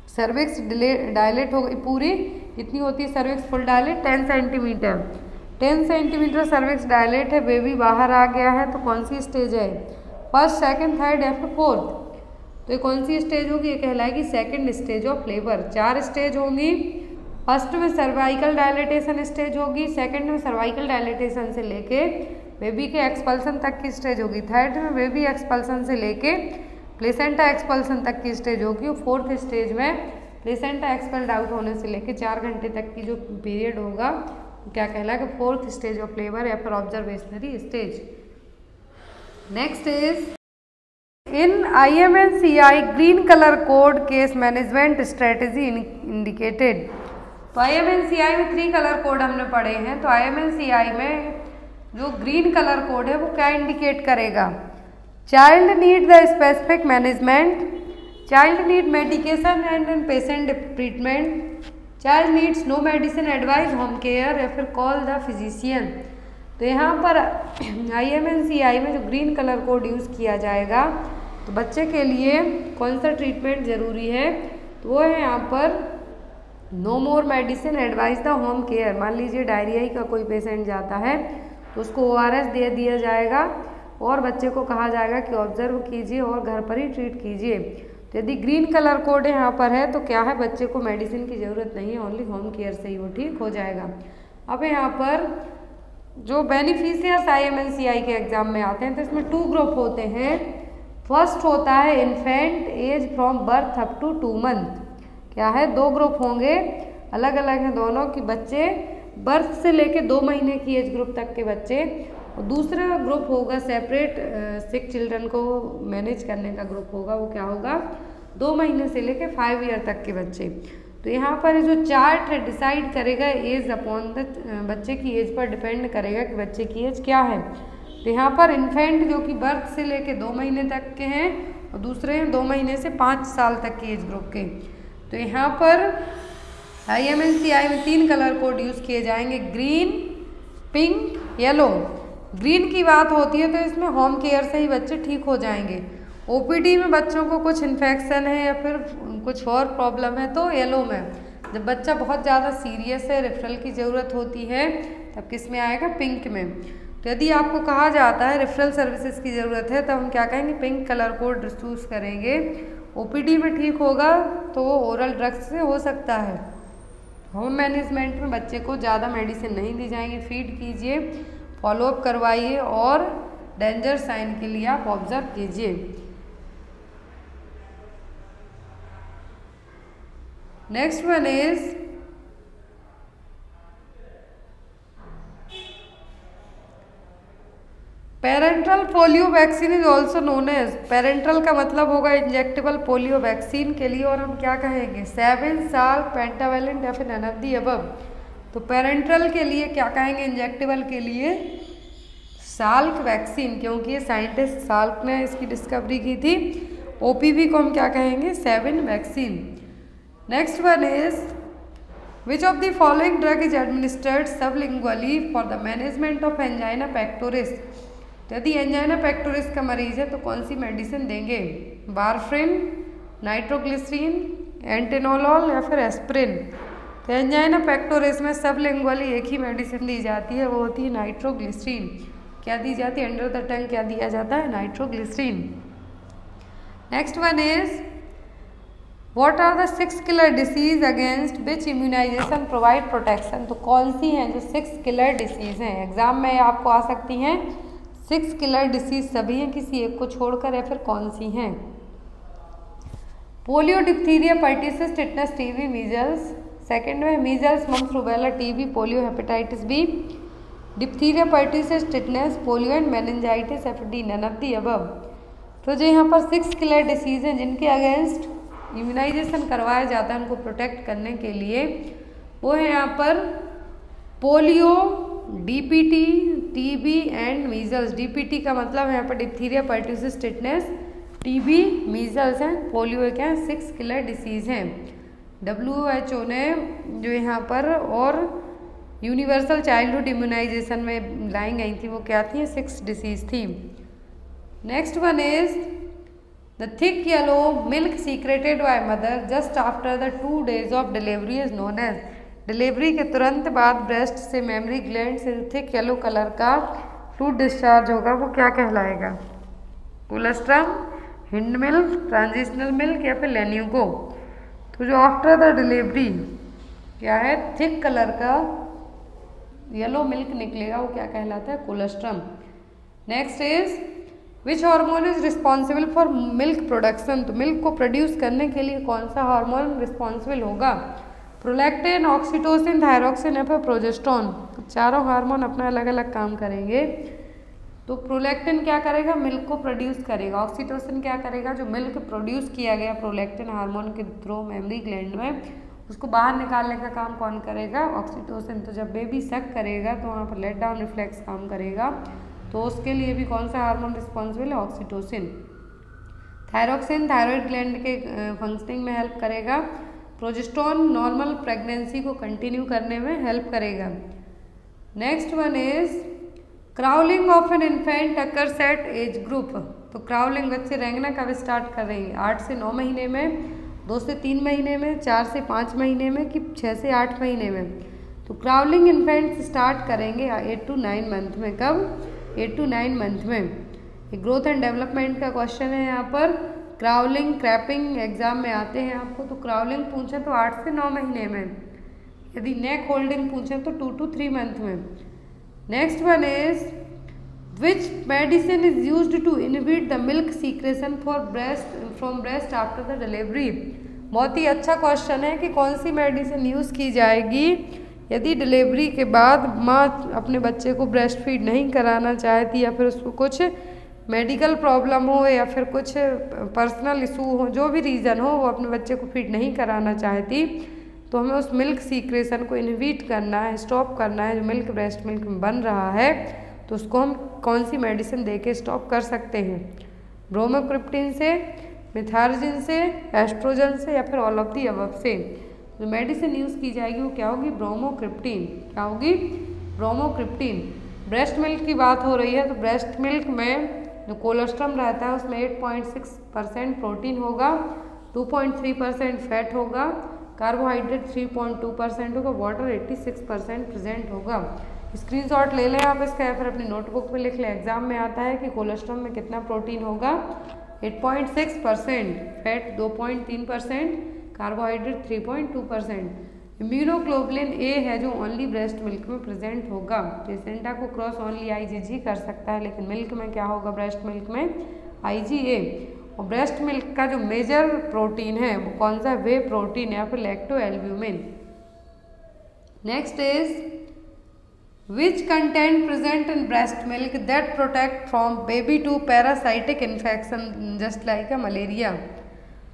सर्विक्स डायलेट हो गई पूरी। कितनी होती है cervix full dilate? 10 centimetre. 10 centimetre cervix dilate है, बेबी बाहर आ गया है, तो कौन सी स्टेज है? फर्स्ट, सेकंड, थर्ड या फिर फोर्थ? तो ये कौन सी स्टेज होगी? ये कहलाएगी second stage of labour. 4 stage होंगी। फर्स्ट में सर्वाइकल डायलेटेशन स्टेज होगी, सेकंड में सर्वाइकल डायलेटेशन से लेके बेबी के एक्सपल्सन तक की स्टेज होगी, थर्ड में बेबी एक्सपल्सन से लेके प्लेसेंटा एक्सपल्सन तक की स्टेज होगी, और फोर्थ स्टेज में प्लेसेंटा एक्सपेल्ड आउट होने से लेके 4 घंटे तक की जो पीरियड होगा क्या कहलाएगा? फोर्थ स्टेज ऑफ लेबर या फिर observationary stage. Next is in IMNCI green colour code case management strategy indicated. तो IMNCI में 3 कलर कोड हमने पढ़े हैं, तो IMNCI में जो ग्रीन कलर कोड है वो क्या इंडिकेट करेगा? Child need the specific management, child need medication and patient treatment, child needs no medicine advise home care या फिर कॉल द फिजिशियन। तो यहाँ पर IMNCI में जो ग्रीन कलर कोड यूज़ किया जाएगा तो बच्चे के लिए कौन सा ट्रीटमेंट ज़रूरी है? तो वो है यहाँ पर no more medicine advise the home care. मान लीजिए डायरिया का कोई पेशेंट जाता है तो उसको ORS दे दिया जाएगा और बच्चे को कहा जाएगा कि ऑब्जर्व कीजिए और घर पर ही ट्रीट कीजिए। तो यदि ग्रीन कलर कोड यहाँ पर है तो क्या है? बच्चे को मेडिसिन की ज़रूरत नहीं है, ओनली होम केयर से ही वो ठीक हो जाएगा। अब यहाँ पर जो बेनिफिशियर्स IMNCI के एग्जाम में आते हैं तो इसमें 2 ग्रुप होते हैं। फर्स्ट होता है infant age from birth up to 2 month. क्या है? 2 ग्रुप होंगे, अलग अलग हैं दोनों, कि बच्चे बर्थ से लेके 2 महीने की एज ग्रुप तक के बच्चे, और दूसरा ग्रुप होगा सेपरेट सिक चिल्ड्रन को मैनेज करने का ग्रुप होगा, वो क्या होगा? 2 महीने से लेके 5 ईयर तक के बच्चे। तो यहाँ पर जो चार्ट है डिसाइड करेगा एज अपॉन द, बच्चे की एज पर डिपेंड करेगा कि बच्चे की एज क्या है। तो यहाँ पर इन्फेंट जो कि बर्थ से लेके 2 महीने तक के हैं और दूसरे हैं 2 महीने से 5 साल तक की एज ग्रुप के। तो यहाँ पर IMNCI में 3 कलर कोड यूज़ किए जाएंगे, ग्रीन, पिंक, येलो। ग्रीन की बात होती है तो इसमें होम केयर से ही बच्चे ठीक हो जाएंगे। OPD में बच्चों को कुछ इन्फेक्शन है या फिर कुछ और प्रॉब्लम है तो येलो में। जब बच्चा बहुत ज़्यादा सीरियस है, रेफरल की ज़रूरत होती है, तब किस में आएगा? पिंक में। तो यदि आपको कहा जाता है रेफरल सर्विसेज की ज़रूरत है तब हम क्या कहेंगे? पिंक कलर कोड चूज़ करेंगे। OPD में ठीक होगा तो वो ओरल ड्रग्स से हो सकता है। होम मैनेजमेंट में बच्चे को ज़्यादा मेडिसिन नहीं दी जाएंगी, फीड कीजिए, फॉलोअप करवाइए और डेंजर साइन के लिए आप ऑब्जर्व कीजिए। Next one is parenteral polio vaccine is also known as. Parenteral का मतलब होगा इंजेक्टेबल पोलियो वैक्सीन के लिए, और हम क्या कहेंगे? 7 साल पेंटावेलेंट या फिर नन ऑफ दी अबव। तो पेरेंट्रल के लिए क्या कहेंगे? इंजेक्टेबल के लिए साल्क वैक्सीन, क्योंकि ये साइंटिस्ट साल्क ने इसकी डिस्कवरी की थी। OPV को हम क्या कहेंगे? 7 vaccine. Next one is which of the following drug is administered sublingually for the management of angina pectoris. तो यदि एंजाइना पेक्टोरिस का मरीज है तो कौन सी मेडिसिन देंगे? वारफ्रिन, नाइट्रोग्लिसरीन, एंटेनोलॉल या फिर एस्प्रिन। तो एंजाइना पेक्टोरिस में सबलिंगुअली एक ही मेडिसिन दी जाती है, वो होती है नाइट्रोग्लिसरीन। क्या दी जाती है? अंडर द टंग क्या दिया जाता है? Nitroglycerine. Next one is what are the 6 killer disease against which immunization provide protection. तो कौन सी हैं जो 6 किलर डिसीज हैं? एग्जाम में आपको आ सकती हैं। 6 किलर डिसीज सभी हैं, किसी एक को छोड़कर, या फिर कौन सी हैं? Polio, diphtheria, pertussis, tetanus, TB, measles. Second में measles, mumps, rubella, TB, polio, hepatitis B, diphtheria, pertussis, tetanus, polio and meningitis, FD, none of the above. तो जो यहाँ पर 6 किलर डिसीज हैं जिनके अगेंस्ट इम्यूनाइजेशन करवाया जाता है उनको प्रोटेक्ट करने के लिए, वो है यहाँ पर polio, DPT, TB and measles. DPT का मतलब है यहाँ पर डिप्थीरिया, पर्टिसिस, टिटनेस, TB, मीजल्स हैं। पोलियो क्या है? 6 किलर डिसीज हैं। WHO ने जो यहाँ पर और यूनिवर्सल चाइल्डहुड इम्यूनाइजेशन में लाई गई थी, वो क्या थी? 6 डिसीज थी। Next one is the thick yellow milk secreted by mother just after the 2 days of delivery is known as. Delivery के तुरंत बाद ब्रेस्ट से मेमरी ग्लैंड से थिक येलो कलर का फ्लूइड डिस्चार्ज होगा, वो क्या कहलाएगा? Colostrum, hind milk, transitional milk या फिर लेन्यूगो। तो जो आफ्टर द डिलीवरी क्या है? थिक कलर का येलो मिल्क निकलेगा, वो क्या कहलाता है? Colostrum. Next is which hormone is responsible for milk production. तो मिल्क को प्रोड्यूस करने के लिए कौन सा हार्मोन रिस्पॉन्सिबल होगा? प्रोलैक्टिन, ऑक्सीटोसिन, थायरॉक्सिन या फिर प्रोजेस्टेरोन। चारों हार्मोन अपना अलग अलग काम करेंगे। तो प्रोलैक्टिन क्या करेगा? मिल्क को प्रोड्यूस करेगा। ऑक्सीटोसिन क्या करेगा? जो मिल्क प्रोड्यूस किया गया प्रोलैक्टिन हार्मोन के थ्रू मेमरी ग्लैंड में, उसको बाहर निकालने का काम कौन करेगा? ऑक्सीटोसिन। तो जब बेबी सक करेगा तो वहाँ पर लेट डाउन रिफ्लेक्स काम करेगा, तो उसके लिए भी कौन सा हार्मोन रिस्पॉन्सिबल है? ऑक्सीटोसिन। थायरॉक्सिन थायराइड ग्लैंड के फंक्शनिंग में हेल्प करेगा। प्रोजेस्टेरोन नॉर्मल प्रेगनेंसी को कंटिन्यू करने में हेल्प करेगा। Next one is crawling of an infant occurs at age group. तो क्राउलिंग बच्चे रेंगना कब स्टार्ट कर रहे हैं? 8 से 9 महीने में, 2 से 3 महीने में, 4 से 5 महीने में कि 6 से 8 महीने में? तो क्राउलिंग इन्फेंट्स स्टार्ट करेंगे 8 to 9 मंथ में। कब? 8 to 9 मंथ में। ये ग्रोथ एंड डेवलपमेंट का क्वेश्चन है यहाँ पर। क्राउलिंग, क्रैपिंग एग्जाम में आते हैं आपको। तो क्राउलिंग पूछे तो 8 से 9 महीने में, यदि नेक होल्डिंग पूछे तो 2 to 3 मंथ में। Next one is which medicine is used to inhibit the milk secretion from breast after the delivery. बहुत ही अच्छा क्वेश्चन है कि कौन सी मेडिसिन यूज़ की जाएगी यदि डिलीवरी के बाद माँ अपने बच्चे को ब्रेस्ट फीड नहीं कराना चाहती, या फिर उसको कुछ मेडिकल प्रॉब्लम हो या फिर कुछ पर्सनल इशू हो, जो भी रीज़न हो, वो अपने बच्चे को फीड नहीं कराना चाहती, तो हमें उस मिल्क सीक्रेशन को इनहिबिट करना है, स्टॉप करना है। जो मिल्क ब्रेस्ट मिल्क में बन रहा है तो उसको हम कौन सी मेडिसिन दे के स्टॉप कर सकते हैं? ब्रोमोक्रिप्टिन से, मिथार्जिन से, एस्ट्रोजन से या फिर ऑल ऑफ दी अबव से। जो मेडिसिन यूज़ की जाएगी वो क्या होगी? ब्रोमोक्रिप्टिन। क्या होगी? ब्रोमोक्रिप्टिन। ब्रेस्ट मिल्क की बात हो रही है तो ब्रेस्ट मिल्क में जो कोलेस्ट्रम रहता है उसमें 8.6% प्रोटीन होगा, 2.3% फैट होगा, कार्बोहाइड्रेट 3.2% होगा, वाटर 86% प्रेजेंट होगा। स्क्रीनशॉट ले लें आप इसका या फिर अपनी नोटबुक में लिख लें। एग्जाम में आता है कि कोलेस्ट्रॉल में कितना प्रोटीन होगा? 8.6%, फैट 2.3%, कार्बोहाइड्रेट 3.2%। इम्यूनोग्लोबुलिन ए है जो ओनली ब्रेस्ट मिल्क में प्रेजेंट होगा। प्लेसेंटा को क्रॉस ओनली IgG कर सकता है, लेकिन मिल्क में क्या होगा? ब्रेस्ट मिल्क में IgA। और ब्रेस्ट मिल्क का जो मेजर प्रोटीन है वो कौन सा? वे प्रोटीन या फिर lactalbumin. Next is which content present in breast milk that protect from baby to parasitic infection just like malaria.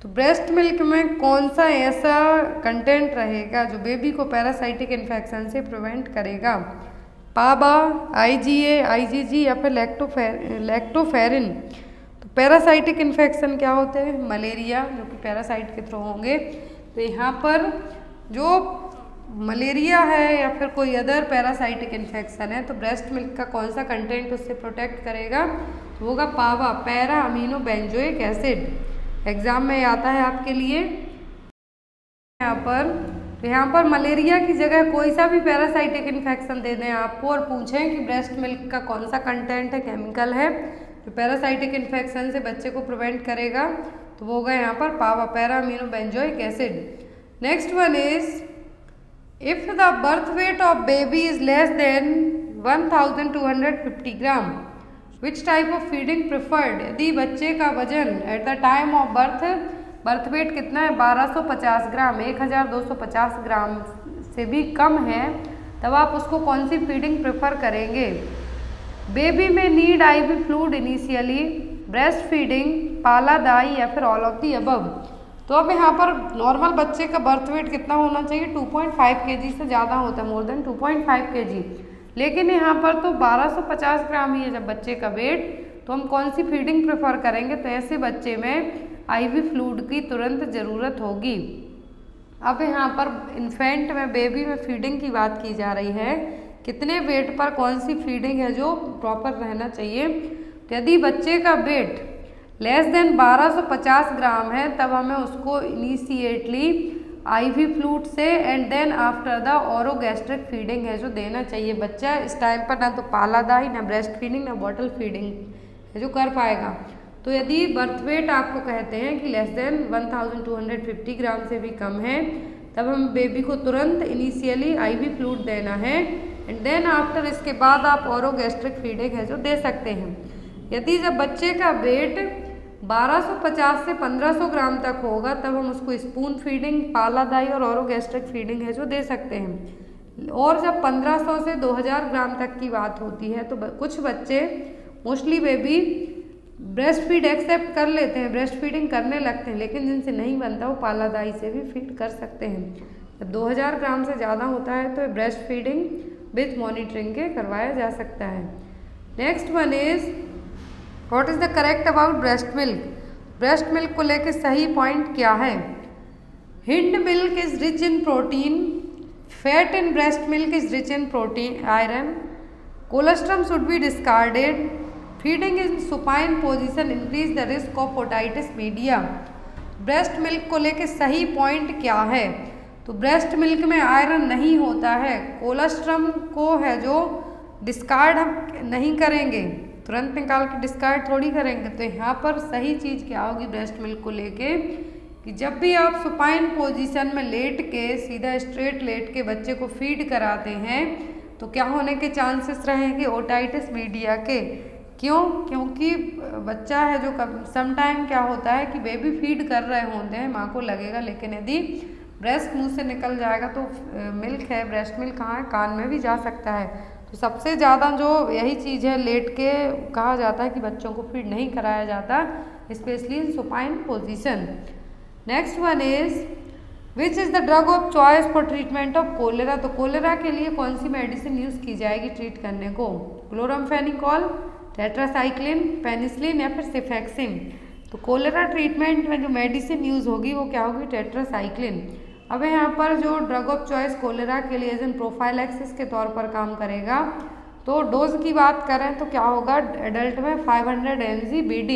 तो ब्रेस्ट मिल्क में कौन सा ऐसा कंटेंट रहेगा जो बेबी को पैरासाइटिक इन्फेक्शन से प्रिवेंट करेगा? पाबा, IgA, IgG या फिर लैक्टोफेरिन। तो पैरासाइटिक इन्फेक्शन क्या होते हैं? मलेरिया, जो कि पैरासाइट के थ्रू होंगे। तो यहाँ पर जो मलेरिया है या फिर कोई अदर पैरासाइटिक इन्फेक्शन है तो ब्रेस्ट मिल्क का कौन सा कंटेंट उससे प्रोटेक्ट करेगा? तो होगा PABA, para amino benzoic acid. Exam में आता है आपके लिए यहाँ पर मलेरिया की जगह कोई सा भी पैरासाइटिक इन्फेक्शन दे दें आपको और पूछें कि ब्रेस्ट मिल्क का कौन सा कंटेंट है, केमिकल है जो पैरासाइटिक इन्फेक्शन से बच्चे को प्रिवेंट करेगा, तो वो होगा यहाँ पर PABA, para amino benzoic acid. Next one is if the birth weight of baby is less than 1250 gram which type of feeding preferred. यदि बच्चे का वजन at the time of birth weight कितना है? 1250 ग्राम, 1250 ग्राम से भी कम है, तब आप उसको कौन सी फीडिंग प्रेफर करेंगे? बेबी में need IV fluid initially, breast feeding, पाला दाई या फिर ऑल ऑफ दी अबव। तो अब यहाँ पर नॉर्मल बच्चे का बर्थ वेट कितना होना चाहिए? 2.5 kg से ज़्यादा होता है, मोर देन 2.5 kg। लेकिन यहाँ पर तो 1250 ग्राम ही है जब बच्चे का वेट, तो हम कौन सी फीडिंग प्रेफर करेंगे? तो ऐसे बच्चे में IV फ्लूइड की तुरंत ज़रूरत होगी। अब यहाँ पर इन्फेंट में, बेबी में फीडिंग की बात की जा रही है, कितने वेट पर कौन सी फीडिंग है जो प्रॉपर रहना चाहिए। तो यदि बच्चे का वेट लेस देन 1250 ग्राम है तब हमें उसको इनिशिएटली आईवी फ्लूइड से and then after the orogastric feeding है जो देना चाहिए। बच्चा इस टाइम पर ना तो पालादाई, ना ब्रेस्ट फीडिंग, ना बॉटल फीडिंग है जो कर पाएगा। तो यदि बर्थ वेट आपको कहते हैं कि लेस देन 1250 ग्राम से भी कम है तब हम बेबी को तुरंत इनिशियली आईवी फ्लूइड देना है एंड देन आफ्टर इसके बाद आप ओरोगैस्ट्रिक फीडिंग है जो दे सकते हैं। यदि जब बच्चे का वेट 1250 से 1500 ग्राम तक होगा तब हम उसको स्पून फीडिंग, पालादाई और ओरोगैस्ट्रिक फीडिंग है जो दे सकते हैं। और जब 1500 से 2000 ग्राम तक की बात होती है तो कुछ बच्चे, mostly baby, breast feed accept कर लेते हैं, ब्रेस्ट फीडिंग करने लगते हैं, लेकिन जिनसे नहीं बनता वो पालादाई से भी फीड कर सकते हैं। जब 2000 ग्राम से ज़्यादा होता है तो ब्रेस्ट फीडिंग विथ मॉनिटरिंग के करवाया जा सकता है। Next one is what is the correct about breast milk. Breast milk को लेकर सही पॉइंट क्या है। Hind milk is rich in protein, fat in breast milk is rich in protein iron, cholesterol should be discarded, feeding in supine position increase the risk of otitis media. Breast milk को लेकर सही point क्या है। तो breast milk में iron नहीं होता है, कोलेस्ट्रॉल को है जो डिस्कार्ड हम नहीं करेंगे, तुरंत निकाल के डिस्कार्ड थोड़ी करेंगे। तो यहाँ पर सही चीज़ क्या होगी ब्रेस्ट मिल्क को लेके कि जब भी आप सुपाइन पोजीशन में लेट के, सीधा स्ट्रेट लेट के बच्चे को फीड कराते हैं तो क्या होने के चांसेस रहेंगे ओटाइटिस मीडिया के। क्यों? क्योंकि बच्चा है जो समटाइम क्या होता है कि बेबी फीड कर रहे होते हैं, माँ को लगेगा, लेकिन यदि ब्रेस्ट मुंह से निकल जाएगा तो मिल्क है, ब्रेस्ट मिल्क कहाँ है, कान में भी जा सकता है। तो सबसे ज़्यादा जो यही चीज़ है, लेट के कहा जाता है कि बच्चों को फीड नहीं कराया जाता, specially in supine position. Next one is which is the drug of choice for treatment of cholera. तो कोलेरा के लिए कौन सी मेडिसिन यूज़ की जाएगी ट्रीट करने को। क्लोरामफेनिकोल, टेट्रासाइक्लिन, पेनिसिलिन या फिर सिफेक्सिन। तो कोलेरा ट्रीटमेंट में जो मेडिसिन यूज़ होगी वो क्या होगी, टेट्रासाइक्लिन। अब यहाँ पर जो ड्रग ऑफ चॉइस कोलेरा के लिए एज एन प्रोफाइलैक्सिस के तौर पर काम करेगा। तो डोज की बात करें तो क्या होगा, एडल्ट में 500 mg BD,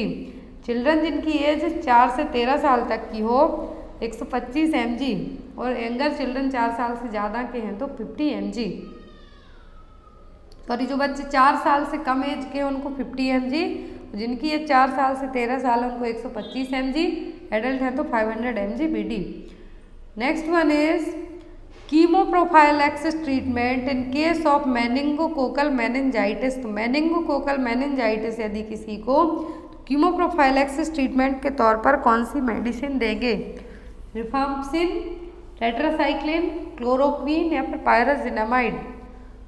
चिल्ड्रन जिनकी एज 4 से 13 साल तक की हो 125 mg, और यंगर चिल्ड्रन 4 साल से ज़्यादा के हैं तो 50 mg। सॉरी, जो बच्चे 4 साल से कम एज के हैं उनको 50 mg, जिनकी एज 4 साल से 13 साल है उनको 125 mg, एडल्ट हैं तो 500 mg BD। Next one is कीमोप्रोफाइलैक्सिस treatment in case of meningococcal meningitis. तो मेनिंगोकोकल मेनिंजाइटिस यदि किसी को, कीमोप्रोफाइलैक्सिस ट्रीटमेंट के तौर पर कौन सी मेडिसिन देंगे, रिफाम्पिसिन, टेट्रासाइक्लिन, क्लोरोक्वीन या फिर पायराजिनामाइड।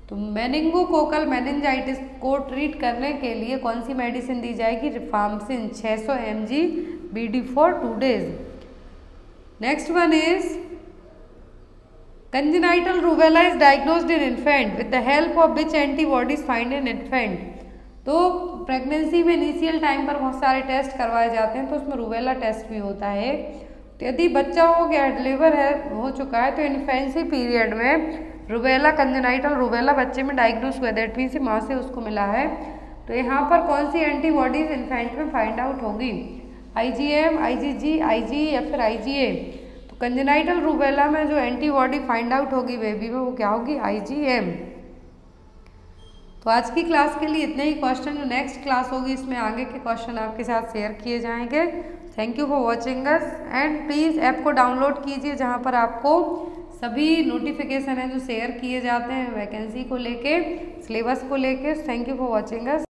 तो मेनिंगोकोकल मेनिंजाइटिस को ट्रीट करने के लिए कौन सी मेडिसिन दी जाएगी, rifampicin 600 mg BD for 2 days। Next one is congenital rubella is diagnosed in infant with the help of which antibodies find in infant. तो प्रेगनेंसी में इनिशियल टाइम पर बहुत सारे टेस्ट करवाए जाते हैं, तो उसमें रूबेला टेस्ट भी होता है। तो यदि बच्चा हो गया, डिलीवर है, हो चुका है, तो इन्फेंसी पीरियड में रूबेला, कंजेनाइटल रूबेला बच्चे में डायग्नोज हुआ, दैट मीन्स माँ से उसको मिला है। तो यहाँ पर कौन सी एंटीबॉडीज इन्फेंट में फाइंड आउट होगी, IgM, IgG, IG या फिर IgA। तो कंजेनाइटल रूबेला में जो एंटीबॉडी फाइंड आउट होगी बेबी में वो क्या होगी, IgM। तो आज की क्लास के लिए इतने ही क्वेश्चन। जो नेक्स्ट क्लास होगी इसमें आगे के क्वेश्चन आपके साथ शेयर किए जाएंगे। Thank you for watching us and please app को डाउनलोड कीजिए जहाँ पर आपको सभी नोटिफिकेशन है जो शेयर किए जाते हैं वैकेंसी को लेके, सिलेबस को लेके। Thank you for watching us.